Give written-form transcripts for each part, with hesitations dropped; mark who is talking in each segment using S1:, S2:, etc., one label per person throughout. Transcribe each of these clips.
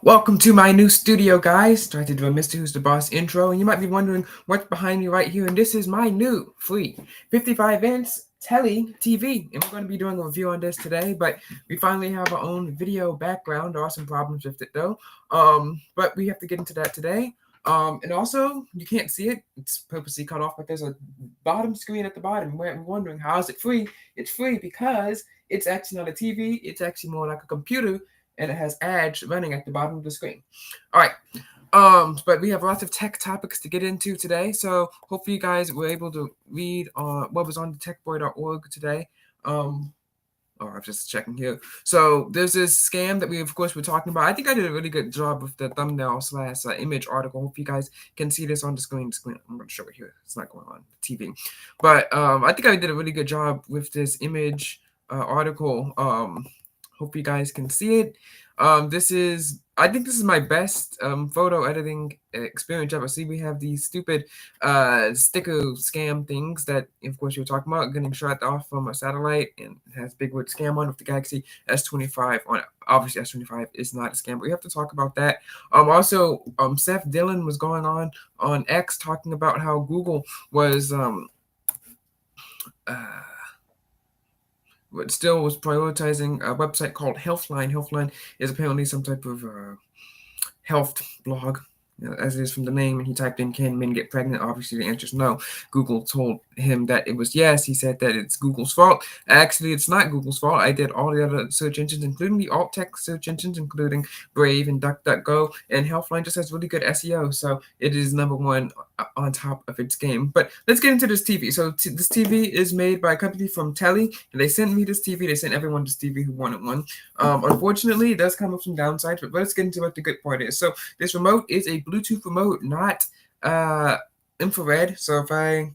S1: Welcome to my new studio, guys. Tried to do a Mr. Who's the Boss intro, and you might be wondering what's behind me right here. And this is my new free 55-inch Telly TV, and we're going to be doing a review on this today. But we finally have our own video background. There are some problems with it though, but we have to get into that today. And also, you can't see it; it's purposely cut off. But there's a bottom screen at the bottom. Where I'm wondering how is it free? It's free because it's actually not a TV. It's actually more like a computer and it has ads running at the bottom of the screen. All right. But we have lots of tech topics to get into today. So hopefully you guys were able to read what was on TheTechBoy.org today. I'm just checking here. So there's this scam that we, of course, were talking about. I think I did a really good job with the thumbnail slash image article. Hope you guys can see this on the screen. I'm going to show it here. It's not going on TV. But I think I did a really good job with this image article. Hope you guys can see it. I think this is my best photo editing experience ever. See, we have these stupid sticker scam things that, of course, you're talking about, getting shot off from a satellite, and it has big word scam on with the Galaxy S25 on it. Obviously, S25 is not a scam, but we have to talk about that. Also, Seth Dillon was going on X talking about how Google was but still was prioritizing a website called Healthline. Healthline is apparently some type of health blog, as it is from the name, and he typed in "can men get pregnant?" Obviously the answer is no. Google told him that it was yes. He said that it's Google's fault. Actually, it's not Google's fault. I did all the other search engines, including the alt text search engines, including Brave and DuckDuckGo, and Healthline just has really good SEO, so it is number one on top of its game. But let's get into this TV. So this TV is made by a company from Telly, and they sent me this TV. They sent everyone this TV who wanted one. Unfortunately, it does come with some downsides, but let's get into what the good part is. So this remote is a Bluetooth remote, not infrared. So if I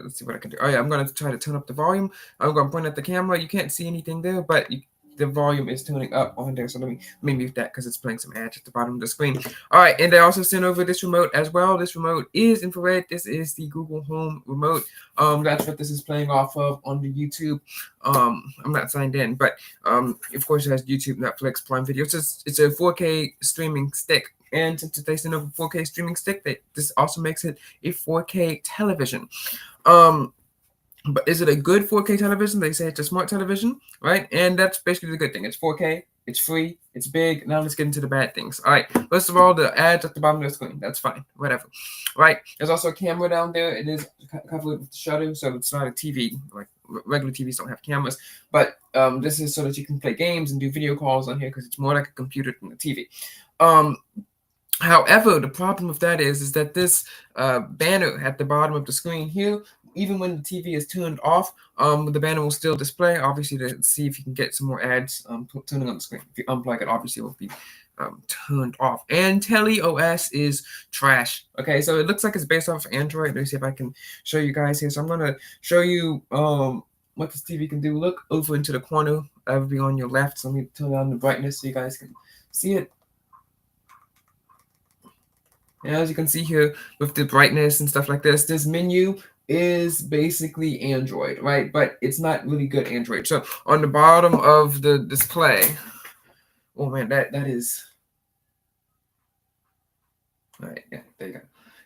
S1: let's see what I can do. Oh yeah, I'm gonna try to turn up the volume. I'm gonna point at the camera. You can't see anything there, but the volume is tuning up on there. So let me mute that because it's playing some ads at the bottom of the screen. All right, and they also sent over this remote as well. This remote is infrared. This is the Google Home remote. That's what this is playing off of on the YouTube. I'm not signed in, but of course it has YouTube, Netflix, Prime Video. It's a 4K streaming stick. And since they send over 4K streaming stick, this also makes it a 4K television. But is it a good 4K television? They say it's a smart television, right? And that's basically the good thing. It's 4K, it's free, it's big. Now let's get into the bad things. All right, first of all, the ads at the bottom of the screen. That's fine, whatever. Right, there's also a camera down there. It is covered with the shutter, so it's not a TV. Like regular TVs don't have cameras. But this is so that you can play games and do video calls on here because it's more like a computer than a TV. However, the problem with that is that this banner at the bottom of the screen here, even when the TV is turned off, the banner will still display, obviously, to see if you can get some more ads turning on the screen. If you unplug it, obviously, it will be turned off. And Telly OS is trash. Okay, so it looks like it's based off of Android. Let me see if I can show you guys here. So I'm going to show you what this TV can do. Look over into the corner. That will be on your left. So let me turn down the brightness so you guys can see it. And as you can see here with the brightness and stuff like this menu is basically Android, right? But it's not really good Android. So on the bottom of the display, oh man, that is, all right, yeah, there you go.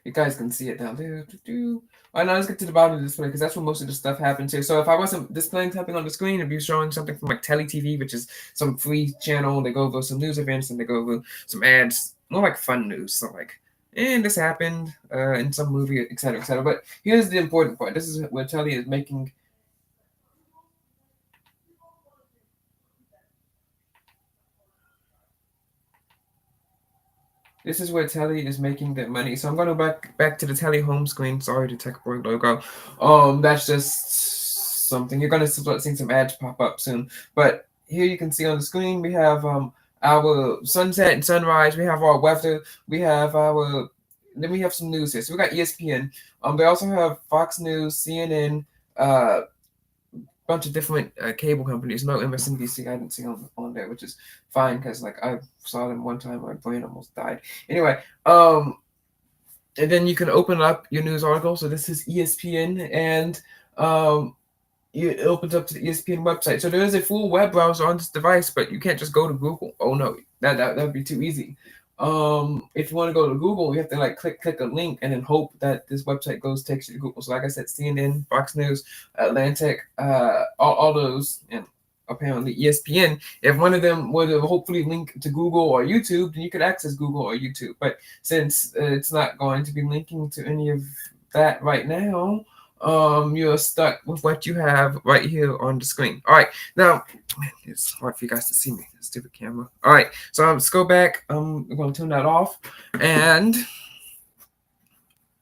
S1: You guys can see it down there. All right, now let's get to the bottom of the display because that's where most of the stuff happens here. So if I wasn't displaying something on the screen, it'd be showing something from like Telly TV, which is some free channel. They go over some news events and they go over some ads, more like fun news. So like, and this happened in some movie, etc., etc. But here's the important part. This is where Telly is making. This is where Telly is making their money. So I'm going to back to the Telly home screen. Sorry, the TechBoy logo. That's just something. You're going to start seeing some ads pop up soon. But here you can see on the screen we have our sunset and sunrise. We have our weather. Then we have some news here. So we got ESPN. They also have Fox News, CNN, bunch of different cable companies. No MSNBC, I didn't see on there, which is fine because like I saw them one time, my brain almost died. Anyway, and then you can open up your news article. So this is ESPN, and it opens up to the ESPN website. So there is a full web browser on this device, but you can't just go to Google. Oh no, that would be too easy. If you want to go to Google, you have to like click a link and then hope that this website takes you to Google. So like I said, CNN, Fox News, Atlantic, all those, and apparently ESPN. If one of them were to hopefully link to Google or YouTube, then you could access Google or YouTube. But since it's not going to be linking to any of that right now, you're stuck with what you have right here on the screen. All right, now, man, it's hard for you guys to see me. Stupid camera. All right, so let's go back. I'm going to turn that off, and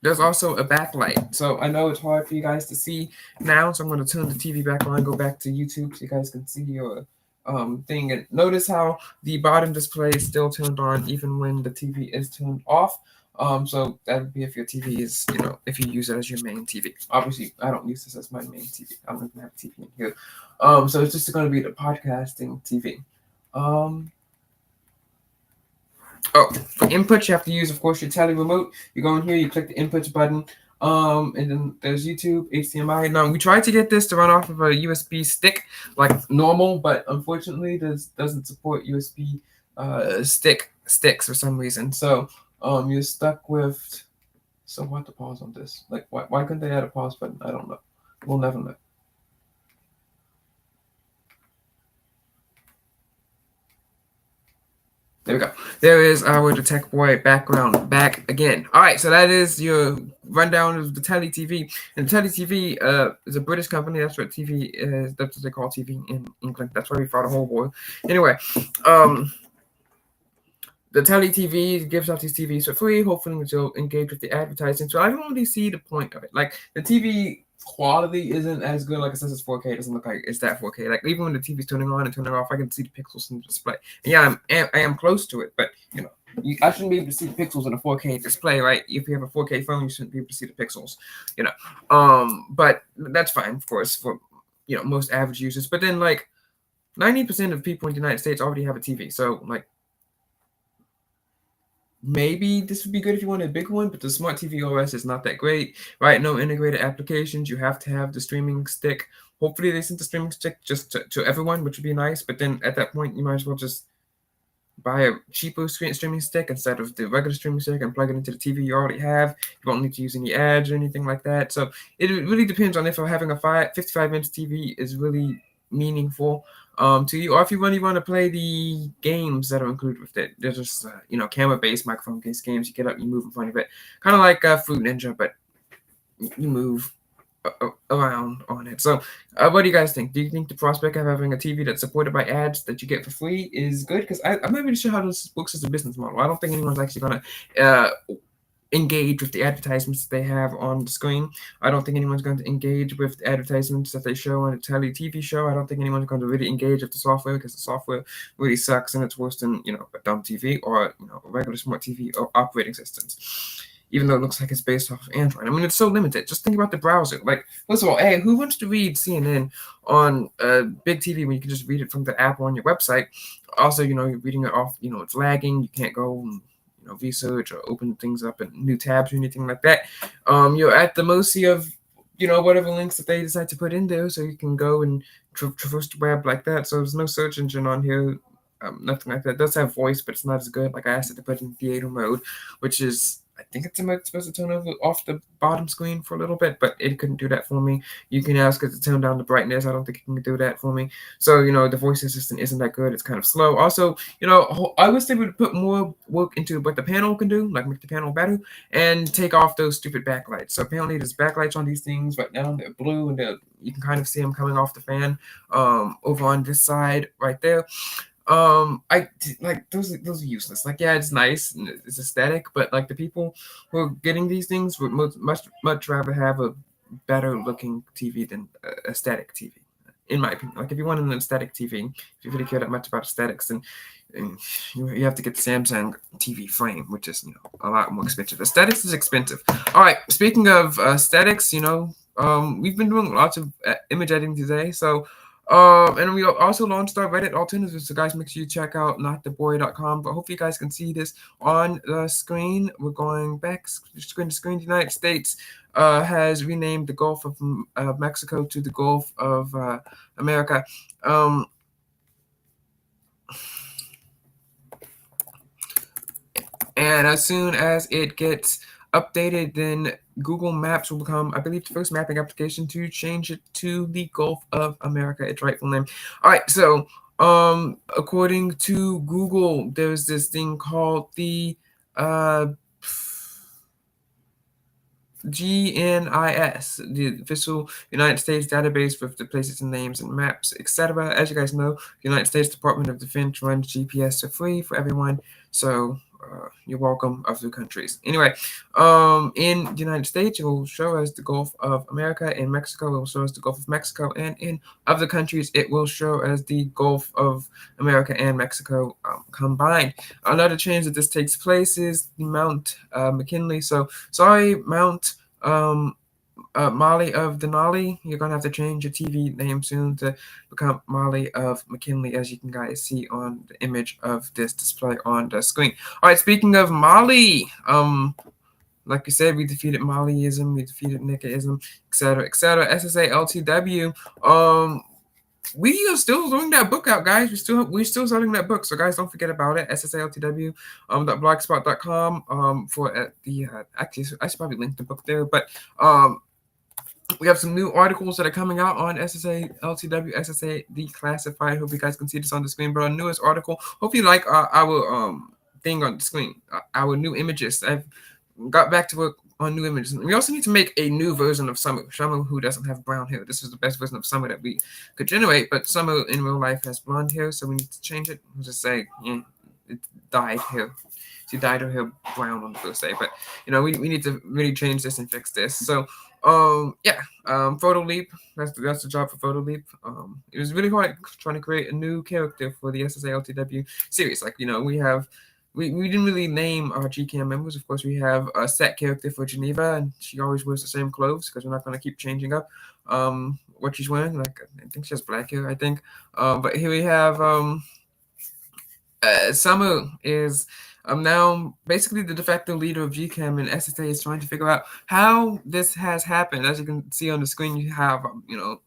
S1: there's also a backlight. So I know it's hard for you guys to see now, so I'm going to turn the TV back on, go back to YouTube so you guys can see your thing. And notice how the bottom display is still turned on even when the TV is turned off. So that would be if your TV is, if you use it as your main TV. Obviously, I don't use this as my main TV. I don't even have a TV in here. So it's just going to be the podcasting TV. For input, you have to use, of course, your tele remote. You go in here, you click the inputs button, and then there's YouTube, HDMI. Now, we tried to get this to run off of a USB stick, like normal, but unfortunately, this doesn't support USB sticks for some reason. So, you're stuck with. So, what to pause on this? Like, why couldn't they add a pause button? I don't know. We'll never know. There we go. There is our TheTechBoy background back again. All right, so that is your rundown of the Telly TV. And Telly TV is a British company. That's what TV is. That's what they call TV in England. That's why we fought a whole war. Anyway, the Telly TV gives out these TVs for free. Hopefully, you'll engage with the advertising. So I don't really see the point of it. Like the TV quality isn't as good. Like it says it's 4K. It doesn't look like it's that 4K. Like even when the TV's turning on and turning off, I can see the pixels in the display. And yeah, I am close to it, but I shouldn't be able to see the pixels in a 4K display, right? If you have a 4K phone, you shouldn't be able to see the pixels, But that's fine, of course, for most average users. But then like 90% of people in the United States already have a TV, so like maybe this would be good if you wanted a big one, but the Smart TV OS is not that great, right? No integrated applications. You have to have the streaming stick. Hopefully, they sent the streaming stick just to everyone, which would be nice. But then at that point, you might as well just buy a cheaper streaming stick instead of the regular streaming stick and plug it into the TV you already have. You won't need to use any ads or anything like that. So it really depends on if having a 55-inch TV is really meaningful to you, or if you really want to play the games that are included with it. They're just camera-based, microphone-based games. You get up, you move in front of it, kind of like Fruit Ninja, but you move around on it. So what do you guys think? Do you think the prospect of having a TV that's supported by ads that you get for free is good? Because I'm not really sure how this works as a business model. I don't think anyone's actually going to engage with the advertisements they have on the screen. I don't think anyone's going to engage with the advertisements that they show on a Telly TV show. I don't think anyone's going to really engage with the software because the software really sucks and it's worse than a dumb TV or a regular smart TV or operating systems. Even though it looks like it's based off of Android. I mean, it's so limited. Just think about the browser. Like, first of all, hey, who wants to read CNN on a big TV when you can just read it from the app on your website? Also, you're reading it off, it's lagging. You can't go and research or open things up in new tabs or anything like that. You're at the mercy of whatever links that they decide to put in there, so you can go and traverse the web like that. So there's no search engine on here, nothing like that. It does have voice, but it's not as good. Like I asked it to put in theater mode, which is I think it's supposed to turn over off the bottom screen for a little bit, but it couldn't do that for me. You can ask it to turn down the brightness. I don't think it can do that for me. So, the voice assistant isn't that good. It's kind of slow. Also, I wish they would put more work into what the panel can do, like make the panel better, and take off those stupid backlights. So apparently there's backlights on these things right now. They're blue, and you can kind of see them coming off the fan over on this side right there. I like those are useless. Like, yeah, it's nice and it's aesthetic, but like the people who are getting these things would much rather have a better looking TV than a static TV, in my opinion. Like, if you want an aesthetic TV, if you really care that much about aesthetics, then you have to get the Samsung TV frame, which is a lot more expensive. Aesthetics is expensive. All right, speaking of aesthetics, we've been doing lots of image editing today, so And we also launched our Reddit alternatives, so guys, make sure you check out nottheboy.com. But hopefully you guys can see this on the screen. We're going back screen to screen. The United States has renamed the Gulf of Mexico to the Gulf of America. And as soon as it gets updated, then Google Maps will become, I believe, the first mapping application to change it to the Gulf of America, its rightful name. All right, so according to Google, there's this thing called the GNIS, the official United States database with the places and names and maps, etc. As you guys know, the United States Department of Defense runs GPS for free for everyone, so you're welcome, other countries. Anyway, in the United States, it will show as the Gulf of America. In Mexico, it will show as the Gulf of Mexico. And in other countries, it will show as the Gulf of America and Mexico combined. Another change that this takes place is the Mount McKinley. So, sorry, Mount Molly of Denali, you're going to have to change your TV name soon to become Molly of McKinley, as you can guys see on the image of this display on the screen. All right, speaking of Molly, like we said, we defeated Mollyism, we defeated Nickaism, etc., etc. SSA LTW, we are still doing that book out, guys. We're still selling that book, so guys, don't forget about it. SSALTW, .blogspot.com for the actually I should probably link the book there, but we have some new articles that are coming out on SSA LTW, SSA Declassified. Hope you guys can see this on the screen. But our newest article, hope you like our thing on the screen, our new images. I've got back to work on new images. We also need to make a new version of Summer. Summer who doesn't have brown hair. This is the best version of Summer that we could generate, but Summer in real life has blonde hair, so we need to change it. We'll just say, yeah, it dyed hair. She dyed her hair brown on the first day, but we need to really change this and fix this. So Photo Leap, that's the job for Photo Leap. It was really hard trying to create a new character for the SSA LTW series. Like, we didn't really name our GCAM members. Of course, we have a set character for Geneva, and she always wears the same clothes because we're not going to keep changing up what she's wearing. Like, I think she has black hair, I think. But here we have Summer is now basically the de facto leader of GCAM, and SSA is trying to figure out how this has happened. As you can see on the screen, you have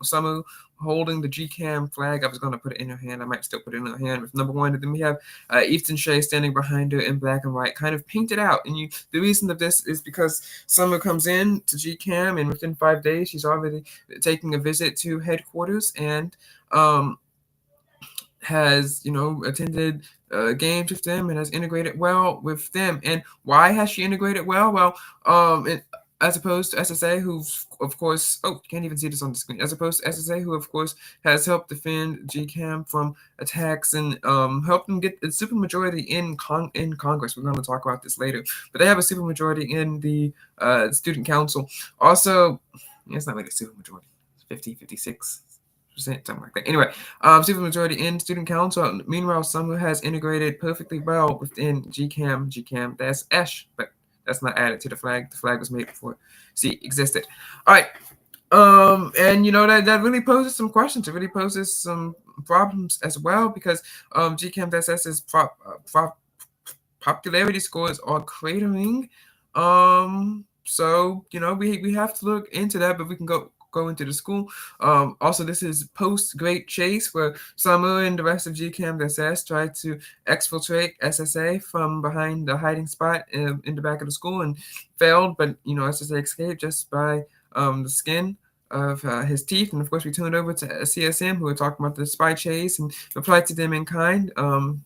S1: Summer holding the GCAM flag. I was going to put it in her hand. I might still put it in her hand with number 1. And then we have Easton Shea standing behind her in black and white, kind of painted out. And the reason of this is because Summer comes in to GCAM, and within 5 days, she's already taking a visit to headquarters and has attended games with them and has integrated well with them. And why has she integrated well? Well, as opposed to SSA, who of course, can't even see this on the screen. As opposed to SSA, who of course has helped defend GCAM from attacks and helped them get a supermajority in Congress. We're going to talk about this later, but they have a supermajority in the student council. Also, it's not really a supermajority. It's 50, 56. Something like that. Anyway, supermajority in student council. Meanwhile, Summer has integrated perfectly well within GCAM. That's Ash, but that's not added to the flag. The flag was made before C existed. All right. And that really poses some questions. It really poses some problems as well, because GCAM.SS's popularity scores are cratering. So we have to look into that, but we can go into the school. Also, this is post Great Chase, where Summer and the rest of GCAM.SS tried to exfiltrate SSA from behind the hiding spot in the back of the school and failed, but SSA escaped just by the skin of his teeth. And of course, we turned over to CSM, who were talking about the spy chase and replied to them in kind.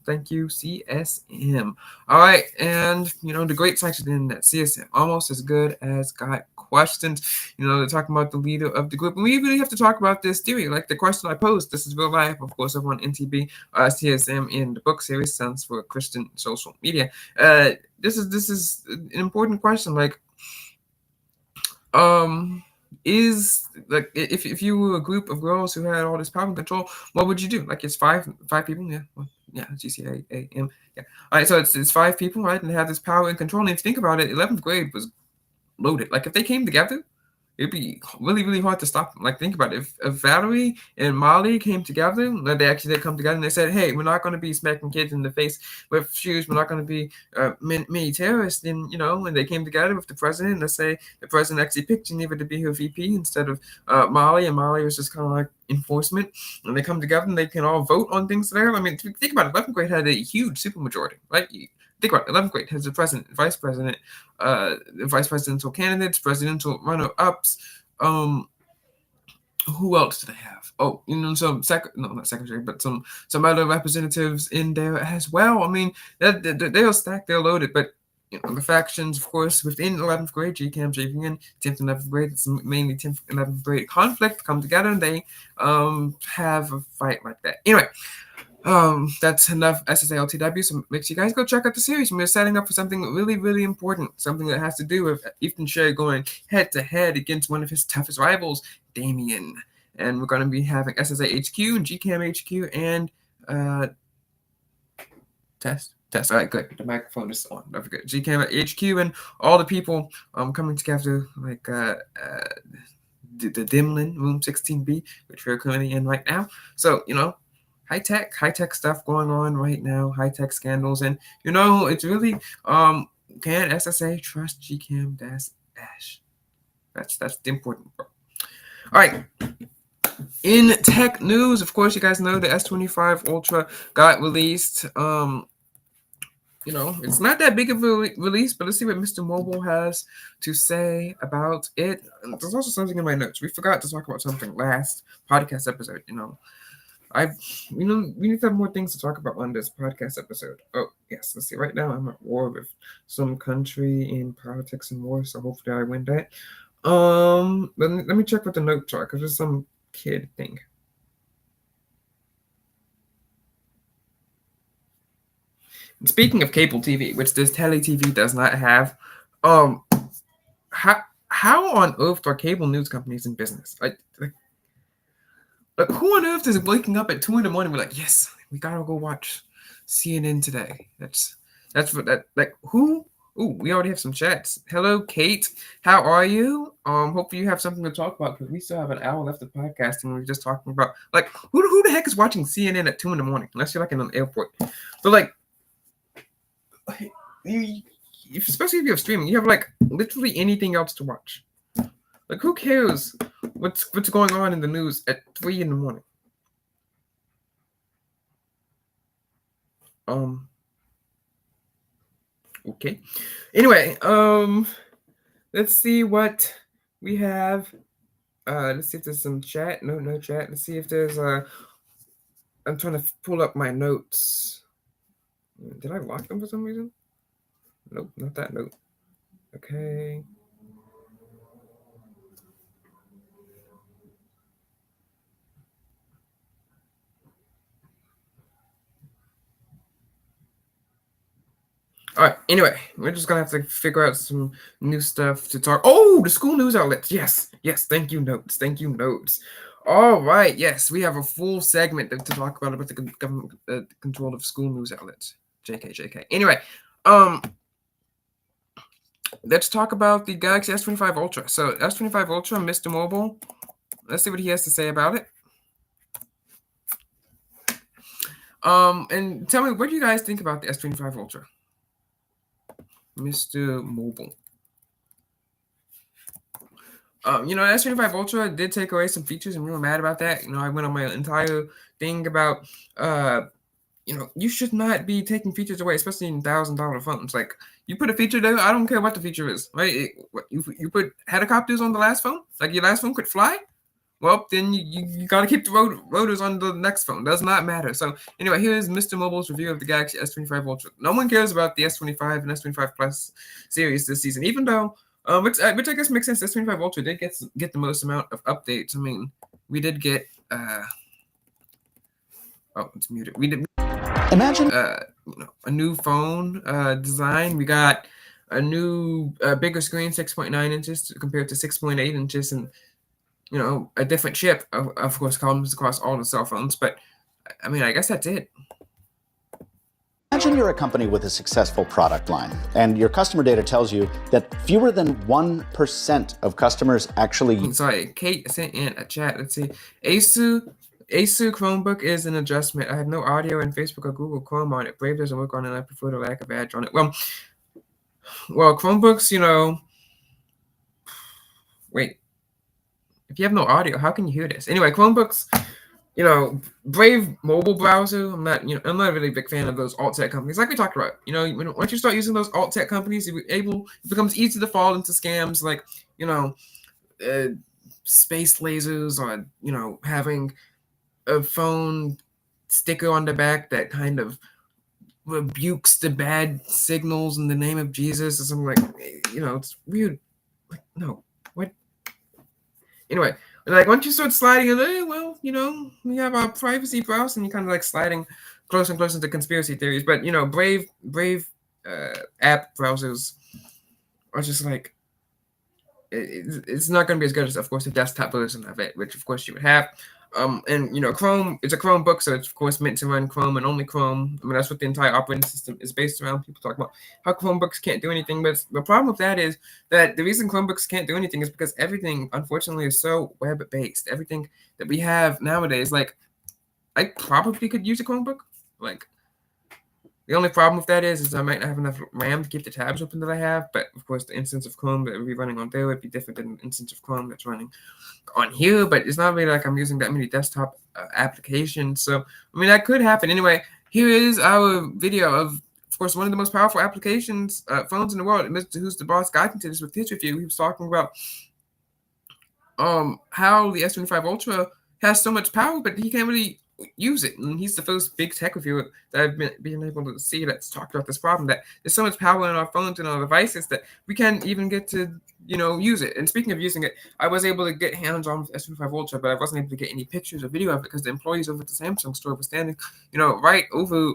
S1: Thank you, CSM. All right, and the great section in that CSM, almost as good as got questions. They're talking about the leader of the group, and we really have to talk about this theory. Like the question I posed, this is real life, of course, over on NTB. CSM in the book series stands for Christian Social Media. This is an important question. Like, is like if you were a group of girls who had all this power and control, what would you do? Like, it's five people, GCAM, yeah. All right, so it's 5 people, right, and they have this power and control. And if you think about it, 11th grade was loaded. Like, if they came together, it'd be really, really hard to stop them. Like, think about it. If Valerie and Molly came together, like they actually did come together and they said, hey, we're not going to be smacking kids in the face with shoes. We're not going to be mini terrorists. Then, when they came together with the president, let's say the president actually picked Geneva to be her VP instead of Molly, and Molly was just kind of like enforcement. And they come together and they can all vote on things there. I mean, think about it. 11th grade had a huge supermajority, right? Think about it. 11th grade has the president, vice president, vice presidential candidates, presidential runner-ups. Who else do they have? Oh, some not secretary, but some other representatives in there as well. I mean, they're stacked, they're loaded, but the factions, of course, within 11th grade, GCAM, JVN, 10th and 11th grade, it's mainly 10th and 11th grade conflict, come together and they have a fight like that. Anyway, that's enough SSALTW, so make sure you guys go check out the series. We're setting up for something really, really important, something that has to do with Ethan Shea going head-to-head against one of his toughest rivals, Damien. And we're going to be having SSA HQ and GCAM HQ and test. All right, good. The microphone is on. Don't forget GCAM HQ and all the people coming together, like the Dimlin Room 16B, which we're currently in right now. So, high tech stuff going on right now, high tech scandals, and it's really can SSA trust GCAM Dash? That's the important part. All right. In tech news, of course, you guys know the S25 Ultra got released. It's not that big of a release, but let's see what Mr. Mobile has to say about it. And there's also something in my notes. We forgot to talk about something last podcast episode. We need to have more things to talk about on this podcast episode. Oh, yes, let's see. Right now, I'm at war with some country in politics and war, so hopefully I win that. Let me check what the notes are, because there's some kid thing. And speaking of cable TV, which this tele TV does not have, how on earth are cable news companies in business? Like who on earth is waking up at 2 a.m. We're like, yes, we gotta go watch CNN today. That's what that like. Who? Ooh, we already have some chats. Hello, Kate. How are you? Hopefully you have something to talk about, because we still have an hour left of podcasting. And we're just talking about like who the heck is watching CNN at 2 a.m. unless you're like in an airport. But like, especially if you're streaming, you have like literally anything else to watch. Like, who cares what's going on in the news at 3 a.m? Okay. Anyway, let's see what we have. Let's see if there's some chat. No chat. Let's see if there's I'm trying to pull up my notes. Did I lock them for some reason? Nope, not that note. Okay. All right. Anyway, we're just gonna have to figure out some new stuff to talk. Oh, the school news outlets. Yes. Thank you, notes. All right. Yes, we have a full segment to talk about the government control of school news outlets. JK. Anyway, let's talk about the Galaxy S25 Ultra. So S25 Ultra, Mr. Mobile. Let's see what he has to say about it. And tell me, what do you guys think about the S25 Ultra? Mr. Mobile. S25 Ultra did take away some features, and we were mad about that. I went on my entire thing about, you should not be taking features away, especially in $1,000 phones. Like, you put a feature there, I don't care what the feature is, right? You put helicopters on the last phone, like your last phone could fly. Well, then you got to keep the rotors on the next phone. Does not matter. So anyway, here's Mr. Mobile's review of the Galaxy S25 Ultra. No one cares about the S25 and S25 Plus series this season, even though, which I guess makes sense. S25 Ultra did get the most amount of updates. I mean, we did get oh, it's muted. We did imagine a new phone design. We got a new bigger screen, 6.9 inches compared to 6.8 inches, and a different chip, of course, comes across all the cell phones. But I mean, I guess that's it.
S2: Imagine you're a company with a successful product line, and your customer data tells you that fewer than 1% of customers actually...
S1: Sorry, Kate sent in a chat. Let's see. Asu Chromebook is an adjustment. I have no audio in Facebook or Google Chrome on it. Brave doesn't work on it. I prefer the lack of ads on it. Well, Chromebooks, wait. If you have no audio, how can you hear this? Anyway, Chromebooks, Brave mobile browser. I'm not a really big fan of those alt tech companies. Like we talked about, once you start using those alt tech companies, it becomes easy to fall into scams like, space lasers, or having a phone sticker on the back that kind of rebukes the bad signals in the name of Jesus or something like, it's weird. Like, no, what? Anyway, like once you start sliding in, we have our privacy browser, and you kind of like sliding closer and closer to conspiracy theories. But Brave app browsers are just like, it's not going to be as good as, of course, the desktop version of it, which of course you would have. And Chrome, it's a Chromebook, so it's of course meant to run Chrome and only Chrome. I mean, that's what the entire operating system is based around. People talk about how Chromebooks can't do anything, but the problem with that is that the reason Chromebooks can't do anything is because everything, unfortunately, is so web-based. Everything that we have nowadays, like, I probably could use a Chromebook. Like, the only problem with that is I might not have enough RAM to keep the tabs open that I have, but of course the instance of Chrome that would be running on there would be different than the instance of Chrome that's running on here. But it's not really like I'm using that many desktop applications. So, I mean, that could happen. Anyway, here is our video of course, one of the most powerful applications, phones in the world. Mr. Who's the Boss got into this with his review. He was talking about how the S25 Ultra has so much power, but he can't really use it. And he's the first big tech reviewer that I've been able to see that's talked about this problem, that there's so much power in our phones and our devices that we can't even get to, use it. And speaking of using it, I was able to get hands-on with S25 Ultra, but I wasn't able to get any pictures or video of it because the employees over at the Samsung store were standing, right over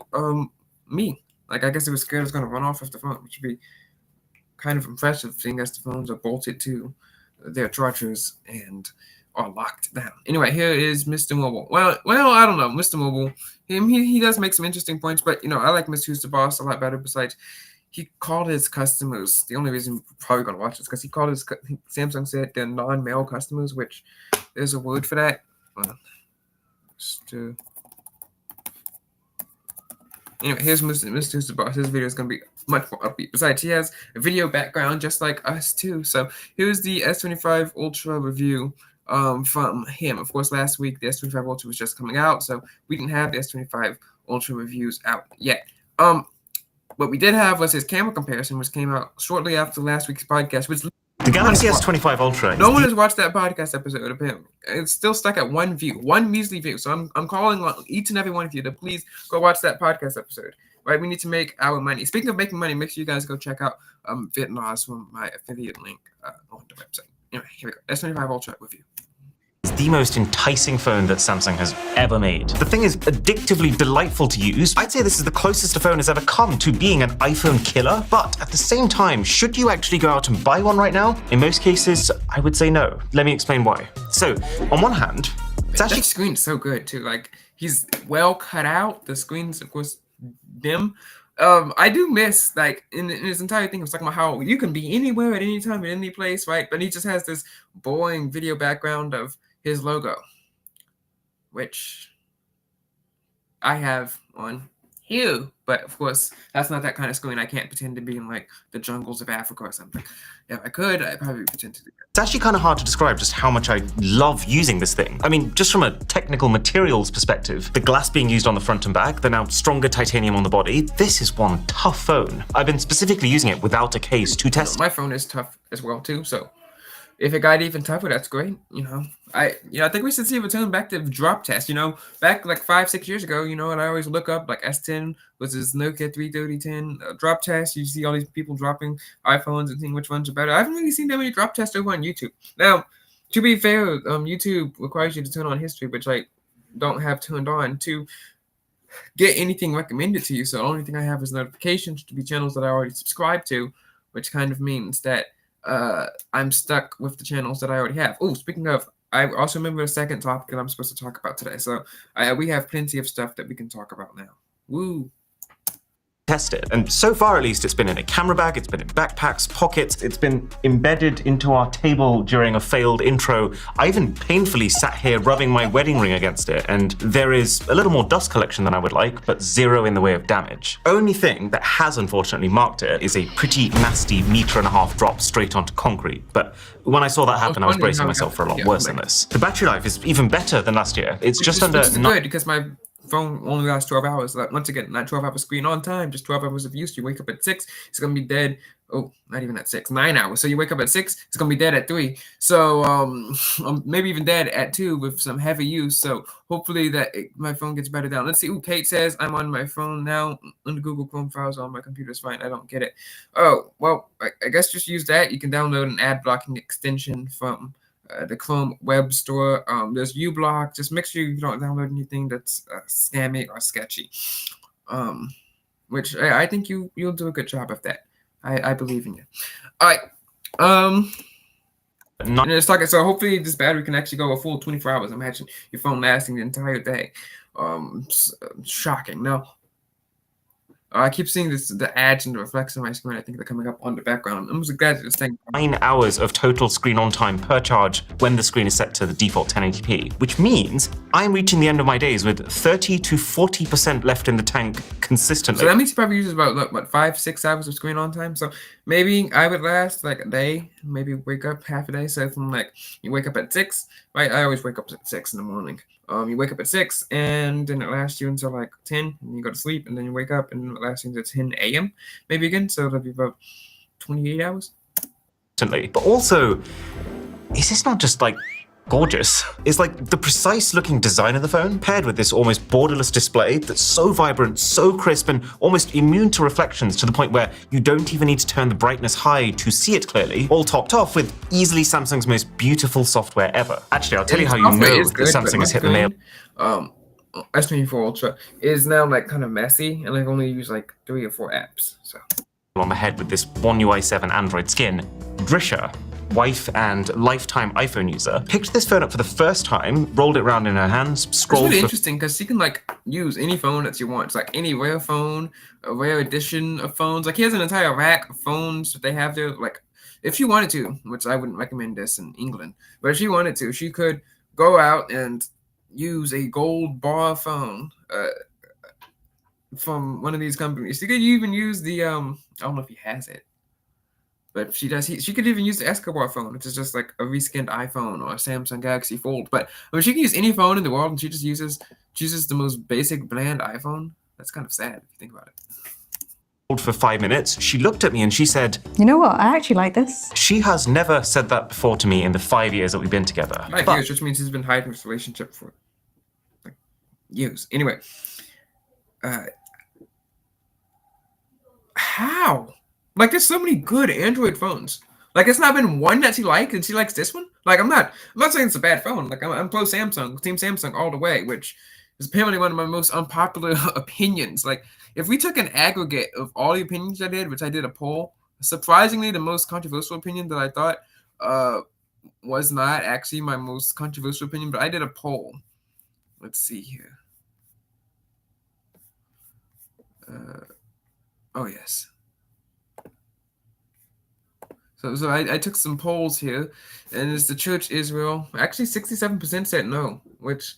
S1: me. Like, I guess it was scared it was going to run off the phone, which would be kind of impressive, seeing as the phones are bolted to their chargers and are locked down. Anyway, here is Mr. Mobile. Well, I don't know. Mr. Mobile, he does make some interesting points, but, I like Mr. Who's the Boss a lot better. Besides, he called his customers, the only reason you're probably going to watch this, because he called Samsung said they're non-mail customers, which there's a word for that. Anyway, here's Mr. Who's the Boss. His video is going to be much more upbeat. Besides, he has a video background just like us too. So here's the S25 Ultra review from him. Of course, last week the S25 Ultra was just coming out, so we didn't have the S25 Ultra reviews out yet. What we did have was his camera comparison, which came out shortly after last week's podcast, which
S3: the Galaxy S25 Ultra.
S1: No one has watched that podcast episode of him. It's still stuck at one measly view. So I'm calling on each and every one of you to please go watch that podcast episode. Right? We need to make our money. Speaking of making money, make sure you guys go check out VitNos from my affiliate link on the website. Anyway, here we go. S25 Ultra review.
S3: It's the most enticing phone that Samsung has ever made. The thing is addictively delightful to use. I'd say this is the closest a phone has ever come to being an iPhone killer, but at the same time, should you actually go out and buy one right now? In most cases, I would say no. Let me explain why. So, on one hand, it's actually...
S1: That screen's so good, too. Like, he's well cut out. The screen's, of course, dim. I do miss, like, in his entire thing, he was talking about how you can be anywhere at any time, at any place, right? But he just has this boring video background of his logo, which I have on here, but of course that's not that kind of screen. I can't pretend to be in like the jungles of Africa or something. If I could, I'd probably pretend to do that.
S3: It's actually kind of hard to describe just how much I love using this thing. I mean, just from a technical materials perspective, the glass being used on the front and back, the now stronger titanium on the body, this is one tough phone. I've been specifically using it without a case to test.
S1: My phone is tough as well too, so if it got even tougher, that's great. I think we should see a return back to drop test. Back like 5-6 years ago, and I always look up like S10 versus Nokia 3310 drop test. You see all these people dropping iPhones and seeing which ones are better. I haven't really seen that many drop tests over on YouTube. Now, to be fair, YouTube requires you to turn on history, which I don't have turned on to get anything recommended to you. So the only thing I have is notifications to be channels that I already subscribe to, which kind of means that I'm stuck with the channels that I already have. Oh, speaking of, I also remember a second topic that I'm supposed to talk about today. So we have plenty of stuff that we can talk about now. Woo!
S3: test it. And so far, at least, it's been in a camera bag, it's been in backpacks, pockets, it's been embedded into our table during a failed intro. I even painfully sat here rubbing my wedding ring against it, and there is a little more dust collection than I would like, but zero in the way of damage. Only thing that has unfortunately marked it is a pretty nasty 1.5 meter drop straight onto concrete. But when I saw that happen, I was bracing myself for a lot worse than this. The battery life is even better than last year. It's just under...
S1: Which is good, because my phone only lasts 12 hours. Like, once again, not 12 hours screen on time, just 12 hours of use. You wake up at 6, it's gonna be dead. Oh, not even at 6, 9 hours. So you wake up at 6, it's gonna be dead at 3. So maybe even dead at 2 with some heavy use. So hopefully my phone gets better down. Let's see. Ooh, Kate says I'm on my phone now. On the Google Chrome files on my computer is fine. I don't get it. Oh, well, I guess just use that. You can download an ad blocking extension from the Chrome web store. There's uBlock. Just make sure you don't download anything that's scammy or sketchy. Which I think you'll do a good job of that. I believe in you. All right. And it's talking. So hopefully this battery can actually go a full 24 hours. Imagine your phone lasting the entire day. Shocking. No. I keep seeing the ads and the reflection on my screen. I think they're coming up on the background. I'm just glad that this thing.
S3: 9 hours of total screen on time per charge when the screen is set to the default 1080p, which means I'm reaching the end of my days with 30 to 40% left in the tank consistently.
S1: So that means he probably uses about 5-6 hours of screen on time. So maybe I would last like a day, maybe wake up half a day. So from you wake up at 6, right? I always wake up at 6 in the morning. You wake up at 6, and then it lasts you until 10, and you go to sleep, and then you wake up, and it lasts you until 10 a.m. maybe again. So it'll be about 28 hours.
S3: But also, is this not just gorgeous? It's the precise looking design of the phone paired with this almost borderless display that's so vibrant, so crisp, and almost immune to reflections to the point where you don't even need to turn the brightness high to see it clearly, all topped off with easily Samsung's most beautiful software ever. Actually, I'll tell you how you know that Samsung has hit the nail.
S1: S24 Ultra is now kind of messy, and I've only used 3 or 4 apps. So
S3: on the head with this One UI 7 Android skin, Drisha, wife and lifetime iPhone user, picked this phone up for the first time, rolled it around in her hands, scrolled.
S1: It's really interesting because she can use any phone that she wants, any rare phone, a rare edition of phones. He has an entire rack of phones that they have there. If she wanted to, which I wouldn't recommend this in England, but if she wanted to, she could go out and use a gold bar phone from one of these companies. She could even use the I don't know if he has it. But if she does, she could even use the Escobar phone, which is just a reskinned iPhone or a Samsung Galaxy Fold. But she can use any phone in the world, and she just uses the most basic, bland iPhone. That's kind of sad if you think about it.
S3: For 5 minutes, she looked at me and she said,
S4: "You know what? I actually like this."
S3: She has never said that before to me in the 5 years that we've been together.
S1: 5 years, which means he's been hiding this relationship for years. Anyway, how? There's so many good Android phones. It's not been one that she likes, and she likes this one. I'm not saying it's a bad phone. I'm pro Samsung, Team Samsung all the way, which is apparently one of my most unpopular opinions. If we took an aggregate of all the opinions I did, which I did a poll, surprisingly, the most controversial opinion that I thought was not actually my most controversial opinion, but I did a poll. Let's see here. Oh, yes. So I took some polls here, and it's the Church Israel. Actually, 67% said no, which,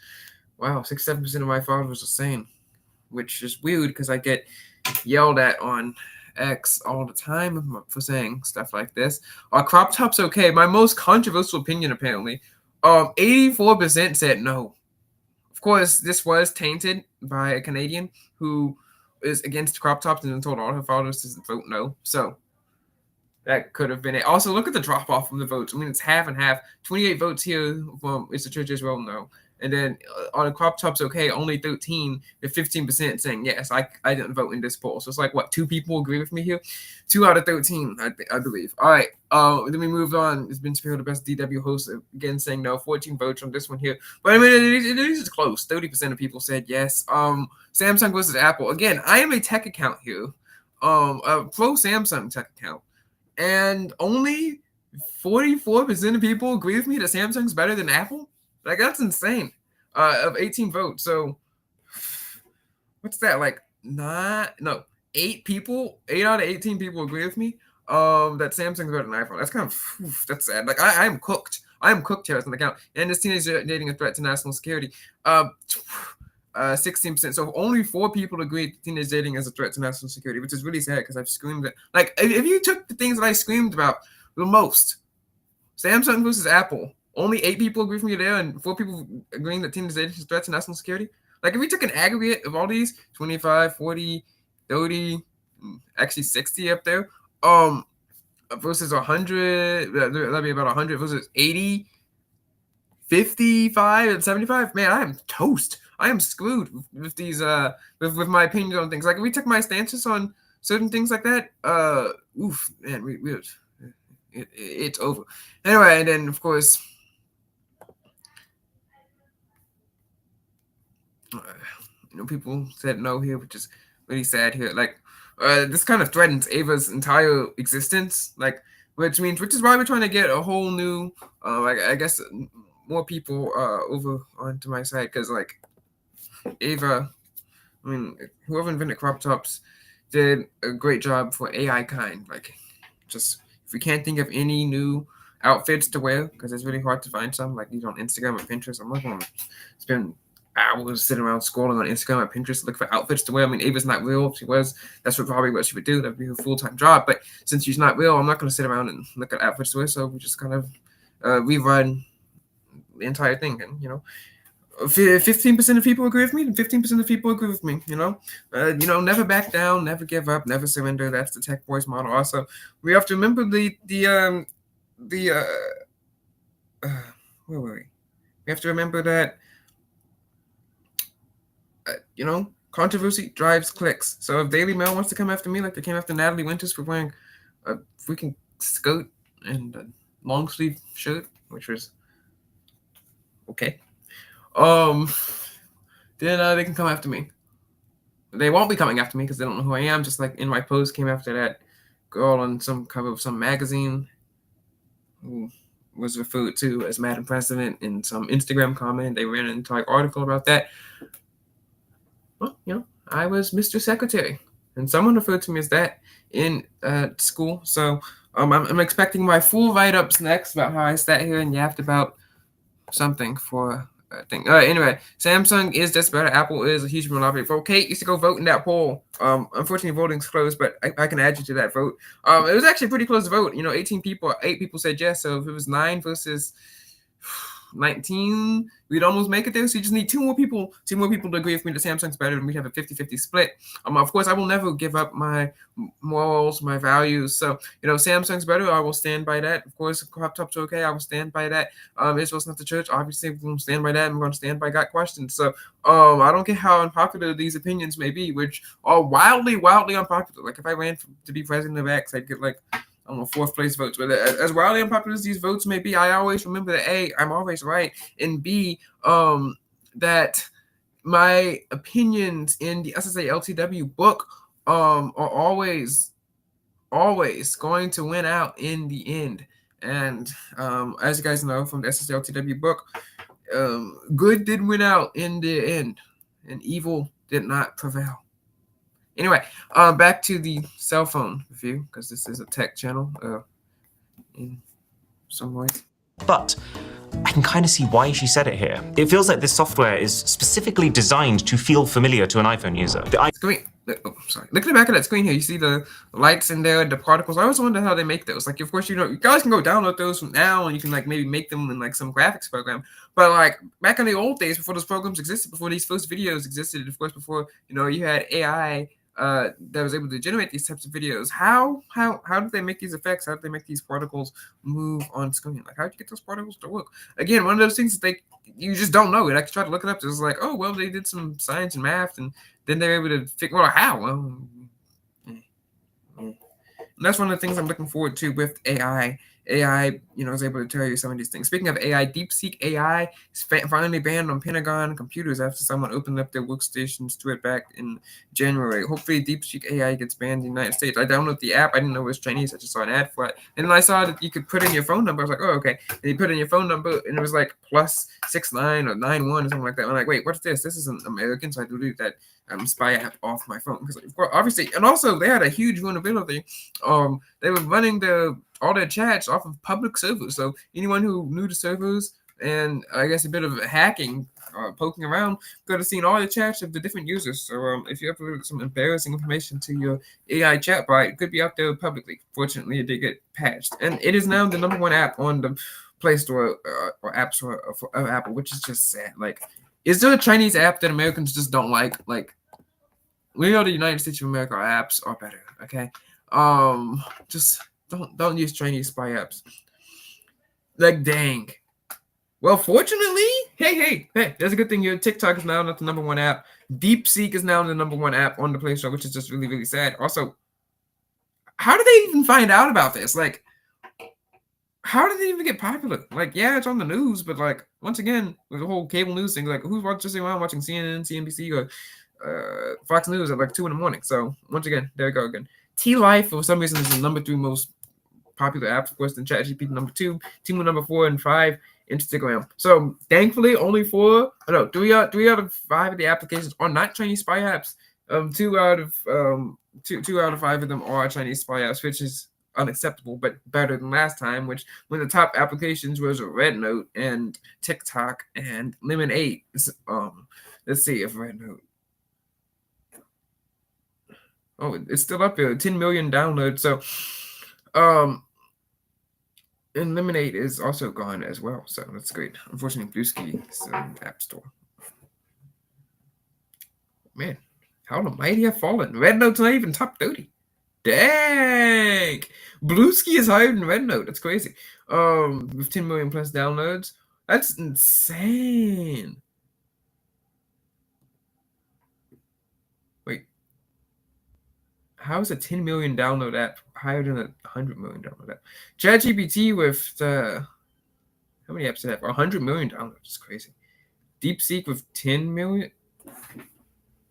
S1: wow, 67% of my followers are saying, which is weird because I get yelled at on X all the time for saying stuff like this. Are crop tops okay? My most controversial opinion, apparently. 84% said no. Of course, this was tainted by a Canadian who is against crop tops and told all her followers to vote no. So that could have been it. Also, look at the drop off from the votes. I mean, it's half and half. 28 votes here from It's the Church Israel, no. And then on the crop tops, okay, only 13, with 15% saying yes. I didn't vote in this poll. So it's what, 2 people agree with me here? 2 out of 13, I believe. All right, then we move on. It's been Spiro, the best DW host, again saying no. 14 votes on this one here. But I mean, it is close. 30% of people said yes. Samsung versus Apple. Again, I am a tech account here, a pro Samsung tech account. And only 44% of people agree with me that Samsung's better than Apple? That's insane. Of 18 votes. So, what's that? 8 out of 18 people agree with me. That Samsung's better than iPhone. That's kind of that's sad. Like I am cooked. I am cooked here as an account. And this teenage dating a threat to national security. 16%. So only 4 people agree teenage dating is a threat to national security, which is really sad because I've screamed it. Like if you took the things that I screamed about the most, Samsung versus Apple, only 8 people agree with me there, and 4 people agreeing that teenage dating is a threat to national security. Like if we took an aggregate of all these, 25, 40, 30, actually 60 up there, versus 100, that'd be about 100 versus 80, 55, and 75. Man, I am toast. I am screwed with these with my opinions on things. Like if we took my stances on certain things like that, oof, man, it's over. Anyway, and then of course, people said no here, which is really sad here. Like this kind of threatens Ava's entire existence. Like which is why we're trying to get a whole new, I guess, more people over onto my side, because like Ava, whoever invented crop tops did a great job for AI kind. Like, just if we can't think of any new outfits to wear, because it's really hard to find some, like these on Instagram or Pinterest, I'm not going to spend hours sitting around scrolling on Instagram or Pinterest to look for outfits to wear. Ava's not real. If she was, that's probably what she would do. That'd be her full-time job. But since she's not real, I'm not going to sit around and look at outfits to wear. So we just kind of rerun the entire thing, and 15% of people agree with me, and 15% of people agree with me. Never back down, never give up, never surrender. That's the Tech Boys model. Also, we have to remember where were we? We have to remember that controversy drives clicks. So if Daily Mail wants to come after me like they came after Natalie Winters for wearing a freaking skirt and a long sleeve shirt, which was okay. Then they can come after me. They won't be coming after me because they don't know who I am. Just like in my post came after that girl on some cover of some magazine who was referred to as Madam President in some Instagram comment. They ran an entire article about that. Well, I was Mr. Secretary, and someone referred to me as that in school. So I'm expecting my full write-ups next about how I sat here and yapped about something for a thing. Anyway, Samsung is just better. Apple is a huge monopoly. For Kate used to go vote in that poll. Unfortunately, voting's closed, but I can add you to that vote. It was actually a pretty close vote. 18 people, 8 people said yes. So if it was 9 versus 19, we'd almost make it there. So you just need 2 more people to agree with me that Samsung's better, and we'd have a 50-50 split. Of course, I will never give up my morals, my values. So, Samsung's better. I will stand by that. Of course, crop tops are okay. I will stand by that. Israel's not the church. Obviously, we're going to stand by that. I'm going to stand by God questions. So, I don't care how unpopular these opinions may be, which are wildly, wildly unpopular. Like if I ran to be president of X, I'd get like 4th place votes. But as wildly unpopular as these votes may be, I always remember that A, I'm always right, and B, that my opinions in the SSA LTW book are always going to win out in the end. And as you guys know from the SSA LTW book, good did win out in the end, and evil did not prevail. Anyway, back to the cell phone review, because this is a tech channel in some ways.
S3: But I can kind of see why she said it here. It feels like this software is specifically designed to feel familiar to an iPhone user.
S1: Screen. Oh, sorry. Look at the back of that screen here. You see the lights in there, the particles. I always wonder how they make those. Like, of course, you guys can go download those from now, and you can maybe make them in like some graphics program. But like back in the old days, before those programs existed, before these first videos existed, of course, before you had AI that was able to generate these types of videos. How did they make these effects? How did they make these particles move on screen? Like, how did you get those particles to work? Again, one of those things that you just don't know. Like, try to look it up. It's like, oh well, they did some science and math, and then they're able to figure out how. Well, and that's one of the things I'm looking forward to with AI AI, is able to tell you some of these things. Speaking of AI, DeepSeek AI is finally banned on Pentagon computers after someone opened up their workstations to it back in January. Hopefully, DeepSeek AI gets banned in the United States. I downloaded the app. I didn't know it was Chinese. I just saw an ad for it. And then I saw that you could put in your phone number. I was like, oh, okay. And you put in your phone number, and it was like +69 or 91 or something like that. I'm like, wait, what's this? This isn't American. So I deleted that spy app off my phone because, obviously, and also they had a huge vulnerability. They were running all their chats off of public servers. So anyone who knew the servers and I guess a bit of hacking, poking around, could have seen all the chats of the different users. So if you upload some embarrassing information to your AI chatbot, it could be out there publicly. Fortunately, it did get patched, and it is now the #1 app on the Play Store or App Store of Apple, which is just sad. Like, is there a Chinese app that Americans just don't like? Like, we know the United States of America apps are better. Okay, just don't use Chinese spy apps. Like, dang. Well, fortunately, hey, there's a good thing here. TikTok is now not the #1 app. DeepSeek is now the #1 app on the Play Store, which is just really, really sad. Also, how did they even find out about this? Like, how did it even get popular? Like, yeah, it's on the news, but like, once again, with the whole cable news thing, like, who's just around watching CNN, CNBC, or Fox News at like 2 a.m? So once again, there we go again. T-Life, for some reason, is the #3 most popular app, of course, then ChatGPT #2, Timu #4, and 5, Instagram. So thankfully, only 3 out of 5 of the applications are not Chinese spy apps. 2 out of 5 of them are Chinese spy apps, which is unacceptable, but better than last time, when the top applications was Red Note and TikTok and Lemonade. Let's see if Red Note. Oh, it's still up there, 10 million downloads. So, and Lemonade is also gone as well, so that's great. Unfortunately, Bluesky is in the App Store. Man, how the mighty have fallen. Red Note's not even top 30. Dang! Bluesky is higher than Red Note. That's crazy. With 10 million plus downloads. That's insane. Wait. How is a 10 million download app higher than a 100 million download app? ChatGPT with how many apps did it have? 100 million downloads. It's crazy. DeepSeek with 10 million.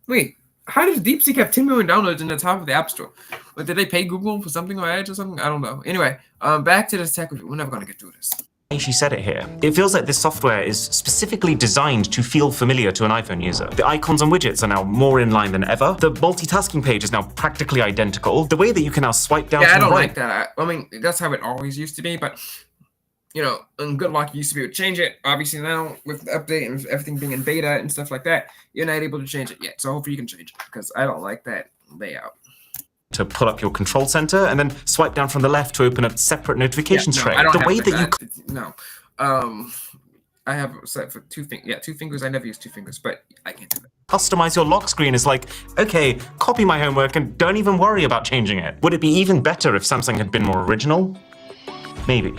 S1: Wait, how does DeepSeek have 10 million downloads in the top of the App Store? But did they pay Google for something or ads or something? I don't know. Anyway, back to this tech review. We're never gonna get through this.
S3: She said it here. It feels like this software is specifically designed to feel familiar to an iPhone user. The icons and widgets are now more in line than ever. The multitasking page is now practically identical. The way that you can now swipe down to the right.
S1: I don't like that. I mean, that's how it always used to be, but and good luck, you used to be able to change it. Obviously now, with the update and everything being in beta and stuff like that, you're not able to change it yet. So hopefully you can change it, because I don't like that layout.
S3: To pull up your control center and then swipe down from the left to open a separate notifications tray. The way that you
S1: no, I have set for 2 fingers. Yeah, 2 fingers. I never use 2 fingers, but I can't do that.
S3: Customize your lock screen is like, okay, copy my homework and don't even worry about changing it. Would it be even better if Samsung had been more original? Maybe.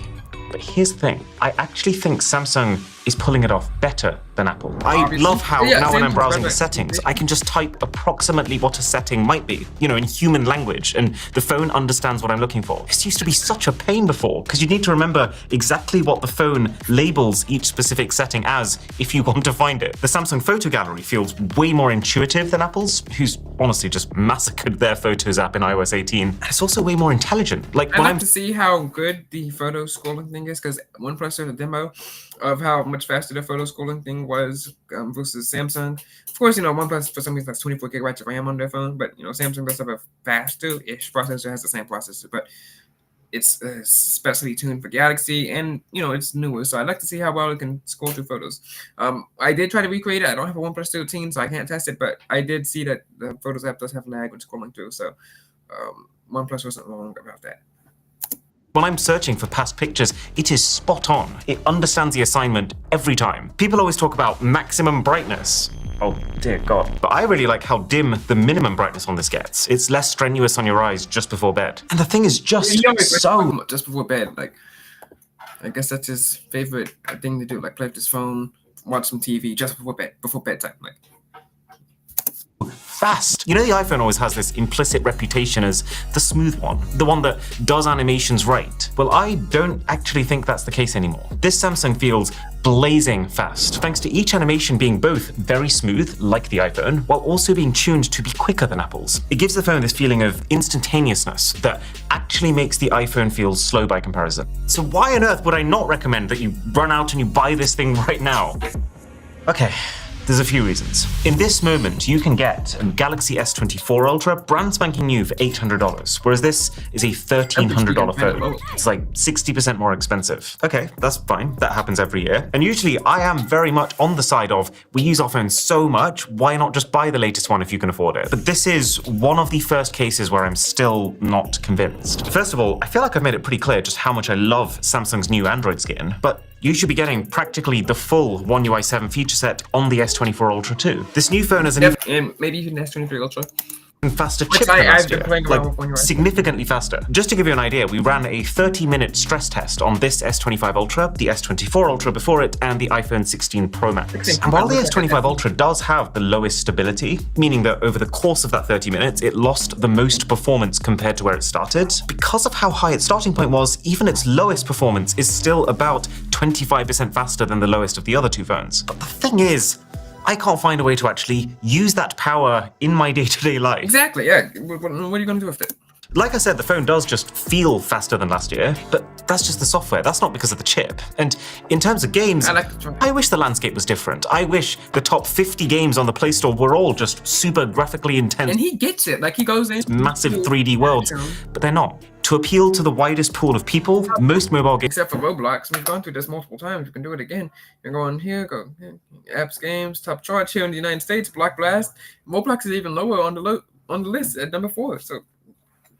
S3: But here's the thing, I actually think Samsung is pulling it off better than Apple. I love how now when I'm browsing the settings, I can just type approximately what a setting might be, in human language, and the phone understands what I'm looking for. This used to be such a pain before, because you need to remember exactly what the phone labels each specific setting as if you want to find it. The Samsung photo gallery feels way more intuitive than Apple's, who's honestly just massacred their Photos app in iOS 18. And it's also way more intelligent. Like,
S1: I'd like to see how good the photo scrolling thing is, because OnePlus did a demo of how much faster the photo scrolling thing was versus Samsung. Of course, OnePlus for some reason has 24 gigabytes of RAM on their phone, but Samsung does have a faster-ish processor, has the same processor, but it's specially tuned for Galaxy, and it's newer, so I'd like to see how well it can scroll through photos. I did try to recreate it. I don't have a OnePlus 13, so I can't test it, but I did see that the Photos app does have lag when scrolling through, so OnePlus wasn't wrong about that.
S3: When I'm searching for past pictures, it is spot on. It understands the assignment every time. People always talk about maximum brightness. Oh, dear God. But I really like how dim the minimum brightness on this gets. It's less strenuous on your eyes just before bed. And the thing is just so...
S1: Just before bed, like, I guess that's his favorite thing to do, like play with his phone, watch some TV just before bedtime, like.
S3: fast. You know, the iPhone always has this implicit reputation as the smooth one, the one that does animations right. Well, I don't actually think that's the case anymore. This Samsung feels blazing fast, thanks to each animation being both very smooth, like the iPhone, while also being tuned to be quicker than Apple's. It gives the phone this feeling of instantaneousness that actually makes the iPhone feel slow by comparison. So why on earth would I not recommend that you run out and you buy this thing right now? Okay. There's a few reasons. In this moment, you can get a Galaxy S24 Ultra brand spanking new for $800, whereas this is a $1,300 phone. It's like 60% more expensive. Okay, that's fine. That happens every year. And usually I am very much on the side of, we use our phones so much, why not just buy the latest one if you can afford it? But this is one of the first cases where I'm still not convinced. First of all, I feel like I've made it pretty clear just how much I love Samsung's new Android skin, but you should be getting practically the full One UI 7 feature set on the S24 Ultra too. This new phone has an
S1: and maybe even S23 Ultra.
S3: Faster chip than last year,
S1: like
S3: significantly faster. Just to give you an idea, we ran a 30-minute stress test on this S25 Ultra, the S24 Ultra before it, and the iPhone 16 Pro Max. And while the S25 Ultra does have the lowest stability, meaning that over the course of that 30 minutes, it lost the most performance compared to where it started, because of how high its starting point was, even its lowest performance is still about 25% faster than the lowest of the other two phones. But the thing is, I can't find a way to actually use that power in my day-to-day life.
S1: Exactly, yeah. What are you going to do with it?
S3: Like I said, the phone does just feel faster than last year, but that's just the software. That's not because of the chip. And in terms of games, I wish the landscape was different. I wish the top 50 games on the Play Store were all just super graphically intense.
S1: And he gets it. Like, he goes in
S3: massive 3D worlds, but they're not. To appeal to the widest pool of people, most mobile games,
S1: except for Roblox, we've gone through this multiple times. You can do it again. You're going here, go here. Apps, games, top charts here in the United States. Block Blast. Roblox is even lower on the list at number 4. So,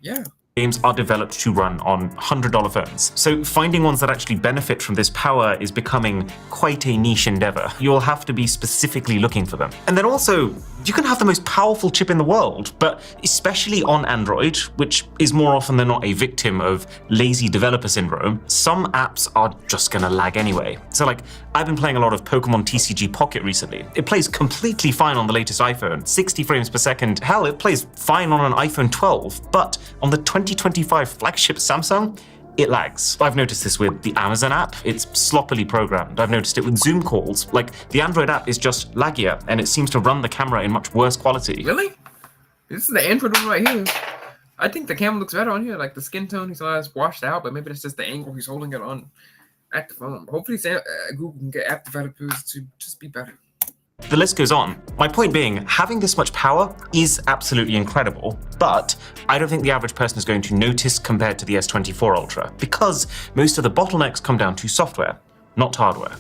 S1: yeah.
S3: Games are developed to run on $100 phones. So finding ones that actually benefit from this power is becoming quite a niche endeavor. You'll have to be specifically looking for them. And then also, you can have the most powerful chip in the world, but especially on Android, which is more often than not a victim of lazy developer syndrome, some apps are just gonna lag anyway. So like, I've been playing a lot of Pokemon TCG Pocket recently. It plays completely fine on the latest iPhone, 60 frames per second. Hell, it plays fine on an iPhone 12, but on the 2025 flagship Samsung, it lags. I've noticed this with the Amazon app. It's sloppily programmed. I've noticed it with Zoom calls. Like, the Android app is just laggier, and it seems to run the camera in much worse quality.
S1: Really? This is the Android one right here. I think the camera looks better on here. Like, the skin tone, he still has washed out, but maybe that's just the angle he's holding it on at the phone. Hopefully, Google can get app developers to just be better.
S3: The list goes on. My point being, having this much power is absolutely incredible, but I don't think the average person is going to notice compared to the S24 Ultra, because most of the bottlenecks come down to software, not hardware.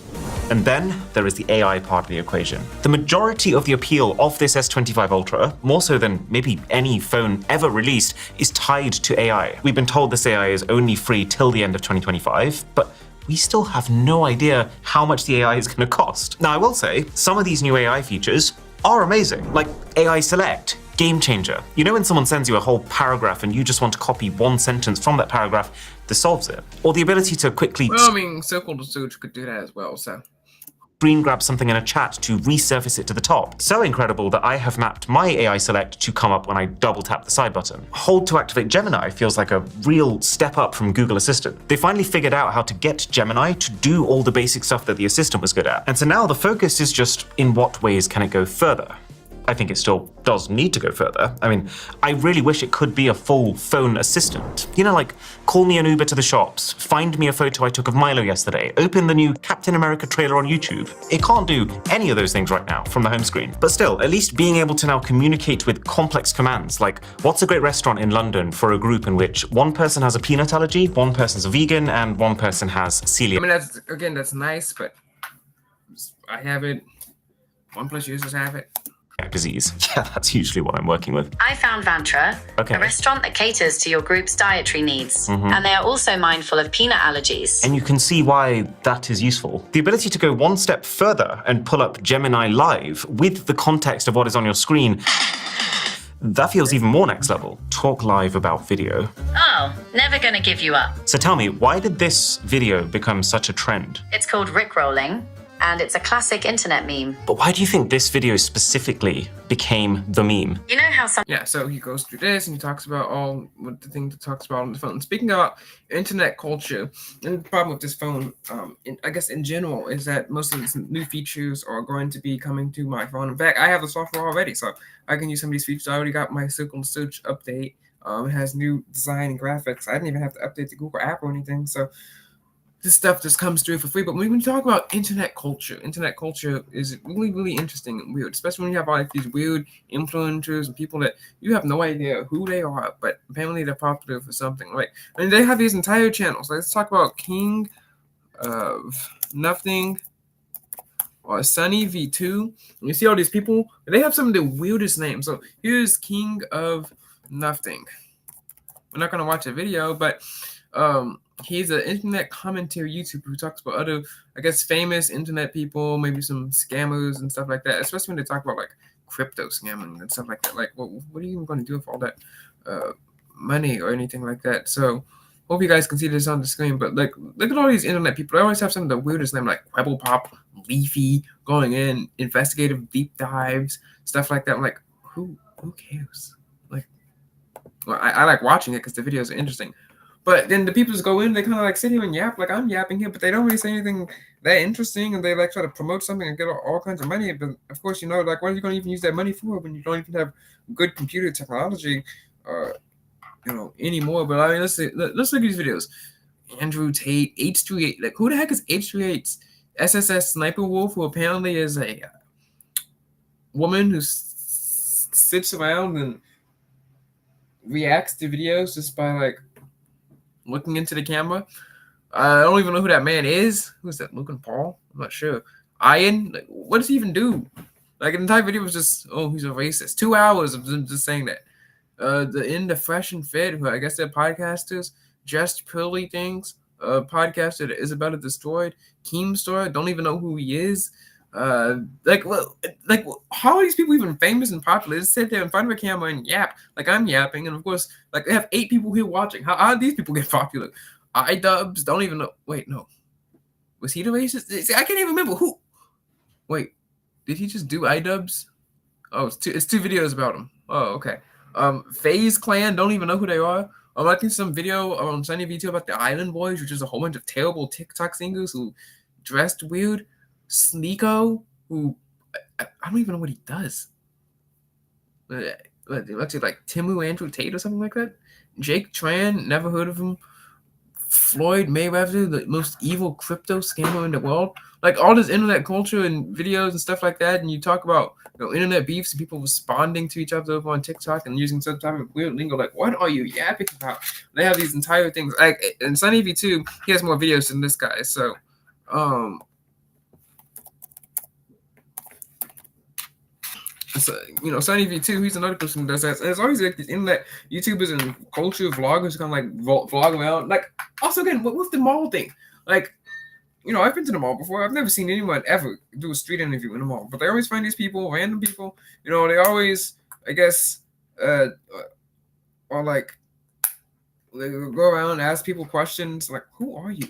S3: And then there is the AI part of the equation. The majority of the appeal of this S25 Ultra, more so than maybe any phone ever released, is tied to AI. We've been told this AI is only free till the end of 2025, but we still have no idea how much the AI is going to cost. Now, I will say, some of these new AI features are amazing, like AI Select, game changer. You know when someone sends you a whole paragraph and you just want to copy one sentence from that paragraph, this solves it. Or the ability to quickly
S1: Circle to Suit could do that as well, so.
S3: Screen grab something in a chat to resurface it to the top. So incredible that I have mapped my AI Select to come up when I double tap the side button. Hold to activate Gemini feels like a real step up from Google Assistant. They finally figured out how to get Gemini to do all the basic stuff that the Assistant was good at. And so now the focus is just in what ways can it go further? I think it still does need to go further. I mean, I really wish it could be a full phone assistant. You know, like, call me an Uber to the shops, find me a photo I took of Milo yesterday, open the new Captain America trailer on YouTube. It can't do any of those things right now from the home screen. But still, at least being able to now communicate with complex commands, like, what's a great restaurant in London for a group in which one person has a peanut allergy, one person's a vegan, and one person has celiac?
S1: I mean, that's nice, but I have it. OnePlus users have it.
S3: Disease. Yeah, that's usually what I'm working with.
S5: I found Vantra, a restaurant that caters to your group's dietary needs. And they are also mindful of peanut allergies.
S3: And you can see why that is useful. The ability to go one step further and pull up Gemini Live with the context of what is on your screen, that feels even more next level. Talk live about video.
S5: Oh, never gonna give you up.
S3: So tell me, why did this video become such a trend?
S5: It's called Rickrolling. and it's a classic internet meme.
S3: But why do you think this video specifically became the meme?
S5: You know how some
S1: Yeah, so he goes through this and he talks about all what the things he talks about on the phone. Speaking about internet culture, and the problem with this phone, I guess in general, is that most of these new features are going to be coming to my phone. In fact, I have the software already, so I can use some of these features. I already got my Circle Search update. It has new design and graphics. I didn't even have to update the Google app or anything, so this stuff just comes through for free. But when you talk about internet culture is really, really interesting and weird, especially when you have all like these weird influencers and people that you have no idea who they are, but apparently they're popular for something. Like, I mean, they have these entire channels. Let's talk about King of Nothing or Sunny V2. You see all these people, they have some of the weirdest names. So here's King of Nothing. We're not gonna watch a video, but he's an internet commentary YouTuber who talks about other, I guess, famous internet people, maybe some scammers and stuff like that, especially when they talk about like crypto scamming and stuff like that. Like, what are you even going to do with all that money or anything like that? So, hope you guys can see this on the screen. But like, look at all these internet people. They always have some of the weirdest names, like Rebel Pop, Leafy, going in, investigative deep dives, stuff like that. I'm like, who cares? Like, well, I like watching it because the videos are interesting. But then the people just go in, they kind of like sit here and yap like I'm yapping here, but they don't really say anything that interesting, and they like try to promote something and get all kinds of money. But of course, like, what are you going to even use that money for when you don't even have good computer technology, anymore? But I mean, let's look at these videos. Andrew Tate, H38, like who the heck is H38's SSS Sniper Wolf, who apparently is a woman who sits around and reacts to videos just by like looking into the camera. I don't even know who that man is. Who's that? Logan Paul? I'm not sure. Ian? Like, what does he even do? Like, the entire video was just, oh, he's a racist. 2 hours of them just saying that. The Fresh and Fit, who I guess they're podcasters. Just Pearly Things, podcaster that Isabella destroyed. Keemstar, don't even know who he is. How are these people even famous and popular? They just sit there in front of a camera and yap like I'm yapping, and of course, like they have 8 people here watching. How did these people get popular? iDubbbz, don't even know. Wait, no, was he the racist? See, I can't even remember who. Wait, did he just do iDubbbz? Oh, it's two videos about him. Oh, okay. FaZe Clan, don't even know who they are. I'm liking some video on Sunny V2 about the Island Boys, which is a whole bunch of terrible TikTok singers who dressed weird. Sneeko, who I don't even know what he does. Let's say like Timu Andrew Tate or something like that. Jake Tran, never heard of him. Floyd Mayweather, the most evil crypto scammer in the world. Like all this internet culture and videos and stuff like that, and you talk about internet beefs and people responding to each other over on TikTok and using some type of weird lingo. Like, what are you yapping about? They have these entire things. Like, and Sunny V2, he has more videos than this guy. So, Sunny V2, he's another person who does that. And there's always like these internet YouTubers and culture vloggers who kind of like vlog around. Like, also again, with the mall thing, like, I've been to the mall before. I've never seen anyone ever do a street interview in the mall, but they always find these people, random people. They always, I guess, or like, they go around and ask people questions like, "Who are you?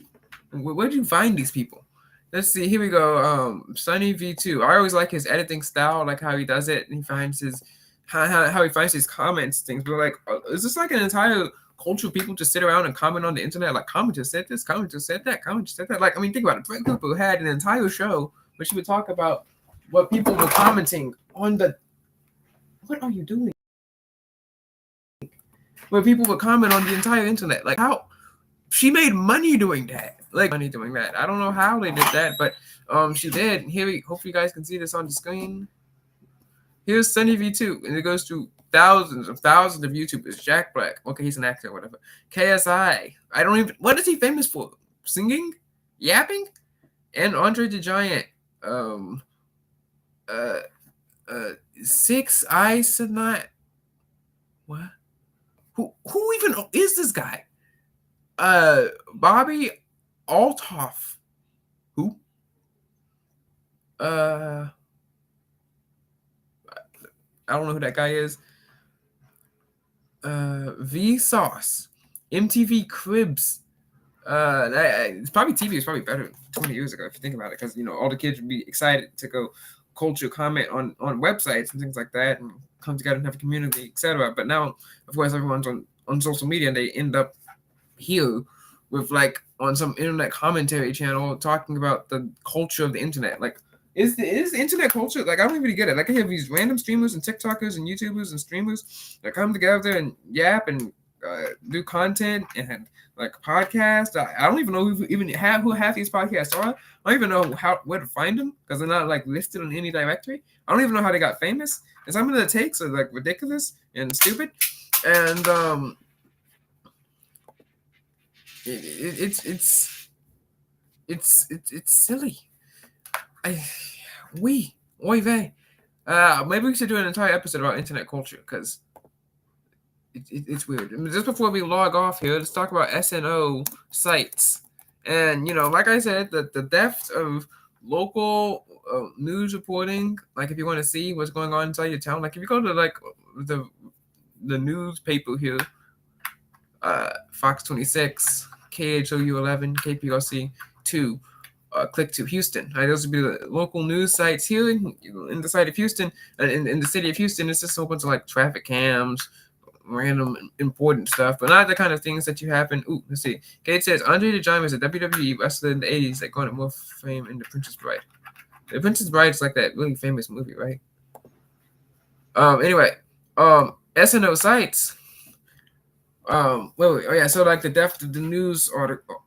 S1: Where'd you find these people?" Let's see. Here we go. Sunny V2. I always like his editing style, like how he does it, and he finds his how he finds his comments things. But like, is this like an entire culture of people just sit around and comment on the internet? Like, comment just said this, comment just said that, comment just said that. Like, I mean, think about it. Drake Cooper had an entire show where she would talk about what people were commenting on the. What are you doing? Where people would comment on the entire internet. Like, how she made money doing that. Like, money doing that. I don't know how they did that, but she did. Hopefully you guys can see this on the screen. Here's Sunny V2, and it goes to thousands of YouTubers. Jack Black, okay, he's an actor or whatever. KSI, what is he famous for? Singing? Yapping? And Andre the Giant. 6 Eyes Tonight. What? Who even is this guy? Bobby Althoff. Who? I don't know who that guy is. V Sauce. MTV Cribs. It's probably TV is probably better 20 years ago if you think about it, because all the kids would be excited to go culture comment on websites and things like that, and come together and have a community, etc. But now, of course, everyone's on social media, and they end up here with like on some internet commentary channel talking about the culture of the internet. Like, is the internet culture? Like, I don't even get it. Like, I have these random streamers and TikTokers and YouTubers and streamers that come together and yap and do content and like podcast. I don't even know who half these podcasts are. I don't even know where to find them, because they're not like listed on any directory. I don't even know how they got famous. And some of the takes are like ridiculous and stupid. And it's silly. Oy vey. Maybe we should do an entire episode about internet culture, because it's weird. Just before we log off here, let's talk about SNO sites. And like I said, the depth of local news reporting. Like, if you want to see what's going on inside your town, like if you go to like the newspaper here, Fox 26, KHOU 11, KPRC 2. Click to Houston. Those would be the local news sites here in the site of Houston. In the city of Houston, it's just a bunch of like traffic cams, random important stuff, but not the kind of things that you happen. Ooh, let's see. Kate says Andre the Giant was a WWE wrestler in the 80s that garnered more fame in The Princess Bride. The Princess Bride is like that really famous movie, right? Anyway, SNO sites. So like the depth of the news article.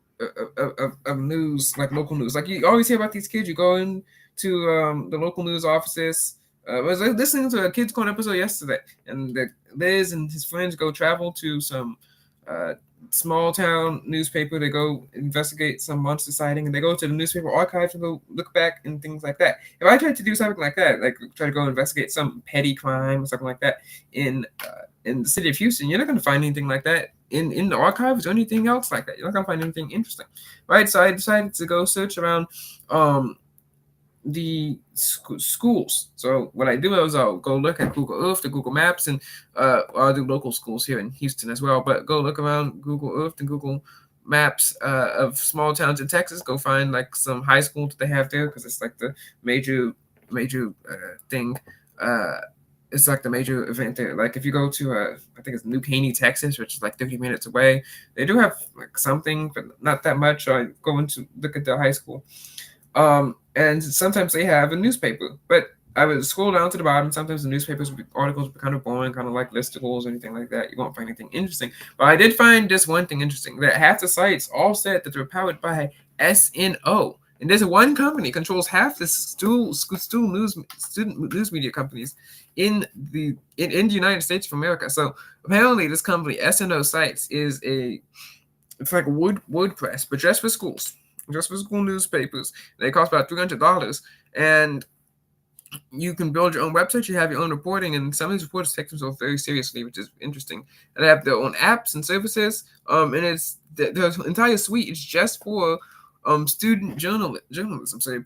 S1: Of news, like local news. Like, you always hear about these kids. You go into the local news offices. I was listening to a Kids Corner episode yesterday, and Liz and his friends go travel to some small town newspaper. They go investigate some monster sighting, and they go to the newspaper archive to go look back and things like that. If I tried to do something like that, like try to go investigate some petty crime or something like that in the city of Houston, you're not going to find anything like that in the archives or anything else like that. You're not going to find anything interesting, right? So I decided to go search around the schools. So what I do is I'll go look at Google Earth, the Google Maps, and I'll do local schools here in Houston as well. But go look around Google Earth and Google Maps of small towns in Texas. Go find like some high school that they have there, because it's like the major thing. It's like the major event there. Like, if you go to I think it's New Caney, Texas, which is like 30 minutes away, they do have like something, but not that much. I go in to look at the high school. And sometimes they have a newspaper, but I would scroll down to the bottom. Sometimes the articles would be kind of boring, kind of like listicles or anything like that. You won't find anything interesting. But I did find this one thing interesting, that half the sites all said that they're powered by SNO. And there's one company controls half the student news media companies in the United States of America. So apparently this company, SNO Sites, it's like WordPress, but just for schools. Just for school newspapers. They cost about $300, and you can build your own website. You have your own reporting, and some of these reporters take themselves very seriously, which is interesting. And they have their own apps and services. And it's the entire suite is just for student journalism. So they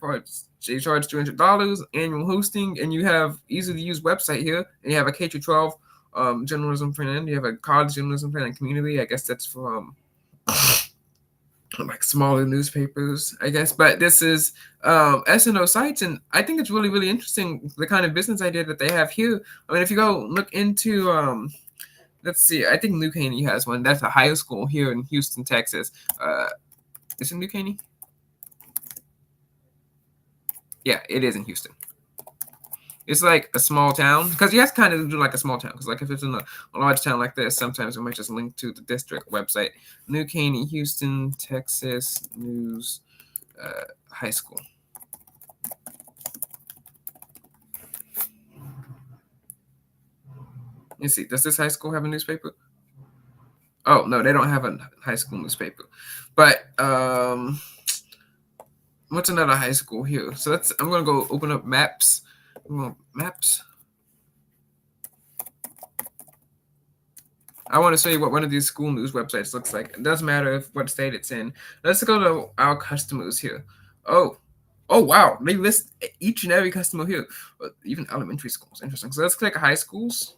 S1: charge $300 annual hosting, and you have easy to use website here, and you have a K-12 journalism plan. You have a college journalism plan and community. I guess that's for like smaller newspapers, I guess. But this is SNO Sites, and I think it's really, really interesting, the kind of business idea that they have here. I mean, if you go look into let's see, I think New Caney has one. That's a high school here in Houston, Texas. Is it New Caney? Yeah, it is in Houston. It's like a small town, because you have to kind of do like a small town, because like if it's in a large town like this, sometimes we might just link to the district website. New Caney, Houston, Texas News High School. Let's see, does this high school have a newspaper? Oh, no, they don't have a high school newspaper. But what's another high school here? So I'm going to go open up Maps. Maps. I want to show you what one of these school news websites looks like. It doesn't matter what state it's in. Let's go to our customers here. Oh, wow. They list each and every customer here. Even elementary schools. Interesting. So let's click high schools.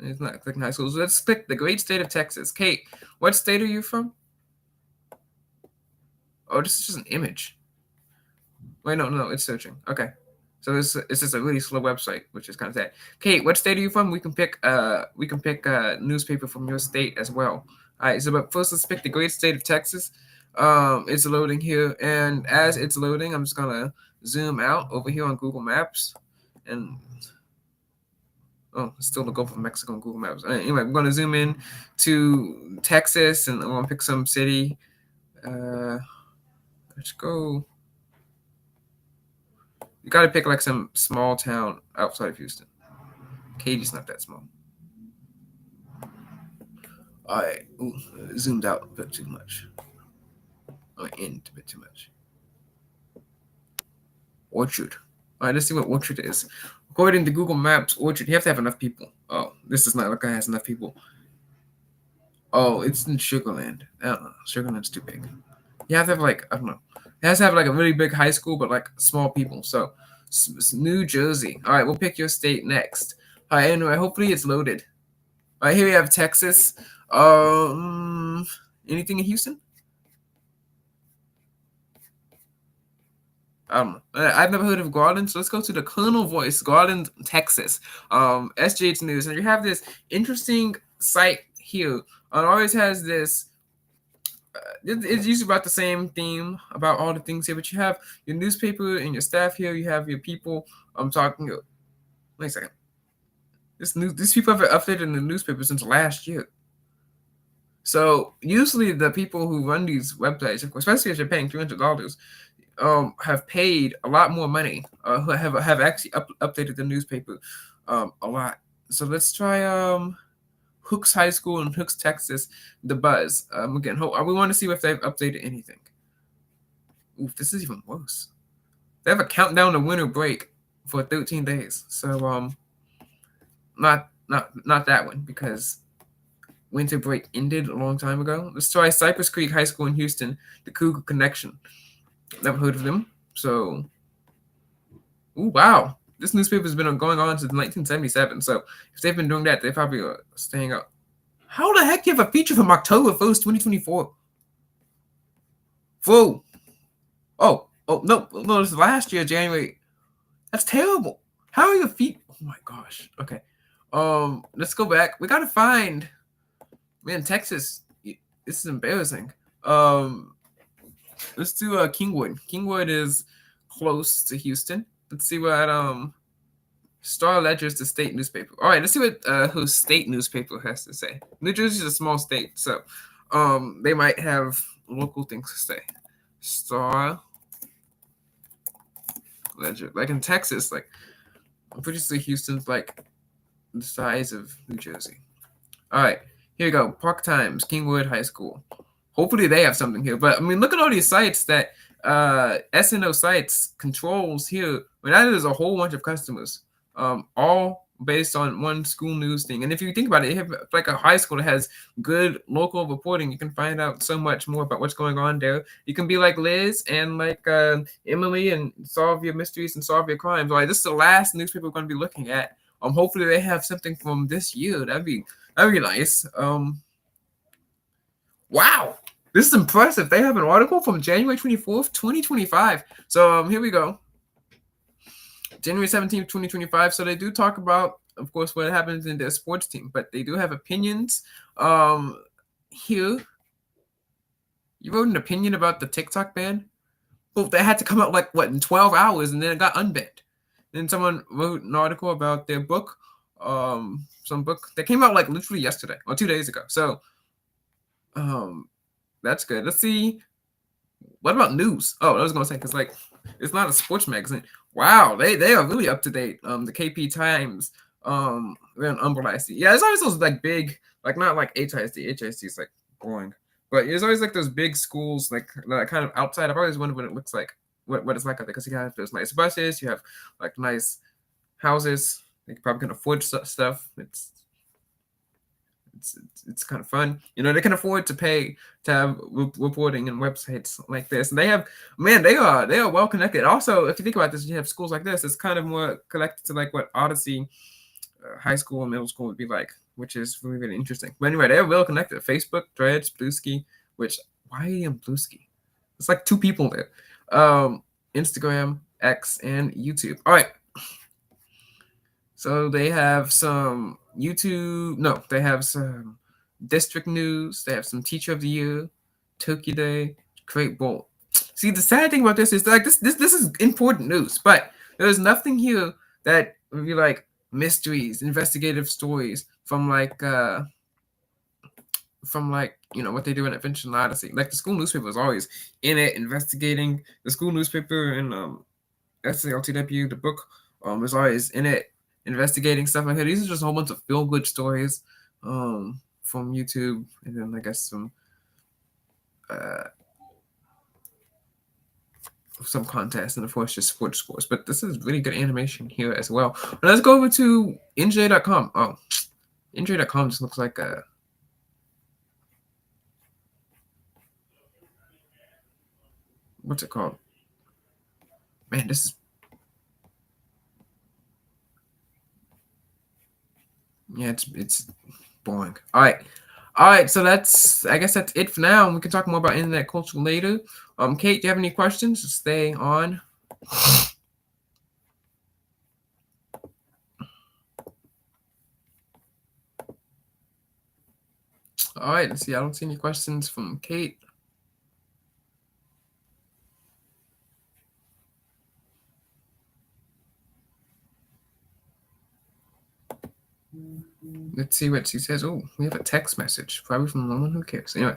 S1: It's not clicking high schools. Let's click the great state of Texas. Kate, what state are you from? Oh, this is just an image. Wait, no, it's searching. Okay. So it's just a really slow website, which is kind of sad. Kate, what state are you from? We can pick a newspaper from your state as well. All right, but first let's pick the great state of Texas. It's loading here, and as it's loading, I'm just gonna zoom out over here on Google Maps, and it's still the Gulf of Mexico on Google Maps. Anyway, I'm gonna zoom in to Texas, and I'm gonna pick some city. Let's go. You gotta pick like some small town outside of Houston. Katie's not that small. All right, zoomed out a bit too much. In a bit too much. Orchard. All right, let's see what Orchard is. According to Google Maps, Orchard, you have to have enough people. Oh, this does not look like it has enough people. Oh, it's in Sugarland. I don't know. Sugarland's too big. You have to have like, I don't know. It has to have like a really big high school, but like small people. So, New Jersey. All right, we'll pick your state next. All right, anyway, hopefully it's loaded. All right, here we have Texas. Anything in Houston? I've never heard of Garland, so let's go to the Colonel Voice, Garland, Texas. SGH News, and you have this interesting site here. It always has this. It's usually about the same theme about all the things here, but you have your newspaper and your staff here. You have your people. I'm talking. Wait a second. These people have updated in the newspaper since last year. So usually the people who run these websites, especially if you're paying $300, have paid a lot more money. Have actually updated the newspaper a lot. So let's try Hooks High School in Hooks, Texas, The Buzz. Again, we want to see if they've updated anything. Oof, this is even worse. They have a countdown to winter break for 13 days. So not that one, because winter break ended a long time ago. Let's try Cypress Creek High School in Houston, the Cougar Connection. Never heard of them. So, wow. This newspaper's been going on since 1977. So, if they've been doing that, they probably are staying up. How the heck do you have a feature from October 1st, 2024? Whoa. Oh, no, this is last year, January. That's terrible. How are your feet? Oh my gosh. Okay. Let's go back. We gotta find, man, Texas. This is embarrassing. Let's do Kingwood. Kingwood is close to Houston. Let's see what Star Ledger's the state newspaper. All right, let's see what whose state newspaper has to say. New Jersey's a small state, so they might have local things to say. Star Ledger, like in Texas, like I'm pretty sure Houston's like the size of New Jersey. All right, here you go. Park Times, Kingwood High School. Hopefully they have something here. But I mean, look at all these sites that SNO Sites controls here. I mean, that is a whole bunch of customers, all based on one school news thing. And if you think about it, you have like a high school that has good local reporting. You can find out so much more about what's going on there. You can be like Liz and like Emily and solve your mysteries and solve your crimes. Like, this is the last newspaper we're going to be looking at. Hopefully they have something from this year. That'd be nice. Wow. This is impressive. They have an article from January 24th, 2025. So here we go. January 17th, 2025. So they do talk about, of course, what happens in their sports team, but they do have opinions. Here, you wrote an opinion about the TikTok ban. Well, they had to come out like, what, in 12 hours, and then it got unbanned. Then someone wrote an article about their book, some book that came out like literally yesterday or 2 days ago. So, that's good. Let's see. What about news? Oh, I was gonna say, because like it's not a sports magazine. Wow, they are really up to date. The KP Times, they're on Umbrella IC. Yeah, there's always those like big, like not like HISD. HISD is like boring, but there's always like those big schools like kind of outside. I've always wondered what it looks like, what it's like out there, because you have those nice buses, you have like nice houses. You probably can afford stuff. It's kind of fun. You know, they can afford to pay to have reporting and websites like this. And they have, man, they are well connected. Also, if you think about this, you have schools like this, it's kind of more connected to like what Odyssey high school and middle school would be like, which is really, really interesting. But anyway, they're well connected. Facebook, Threads, Bluesky, which, why are you in Bluesky? It's like 2 people there. Instagram, X, and YouTube. All right. So they have some YouTube. No, they have some district news. They have some Teacher of the Year, Turkey Day, Great Bowl. See, the sad thing about this is like this is important news, but there's nothing here that would be like mysteries, investigative stories from like what they do in Adventure and Odyssey. Like the school newspaper is always in it investigating. The school newspaper and SLTW, the book, is always in it investigating stuff like that. These are just a whole bunch of feel good stories from YouTube, and then I guess some contests, and of course just sports scores. But this is really good animation here as well. But let's go over to NJ.com. Oh, NJ.com just looks like a what's it called? Man, this is it's boring. All right. So I guess that's it for now. We can talk more about internet culture later. Kate, do you have any questions? Stay on. All right. Let's see. I don't see any questions from Kate. Let's see what she says. Oh, we have a text message, probably from no one who cares. Anyway.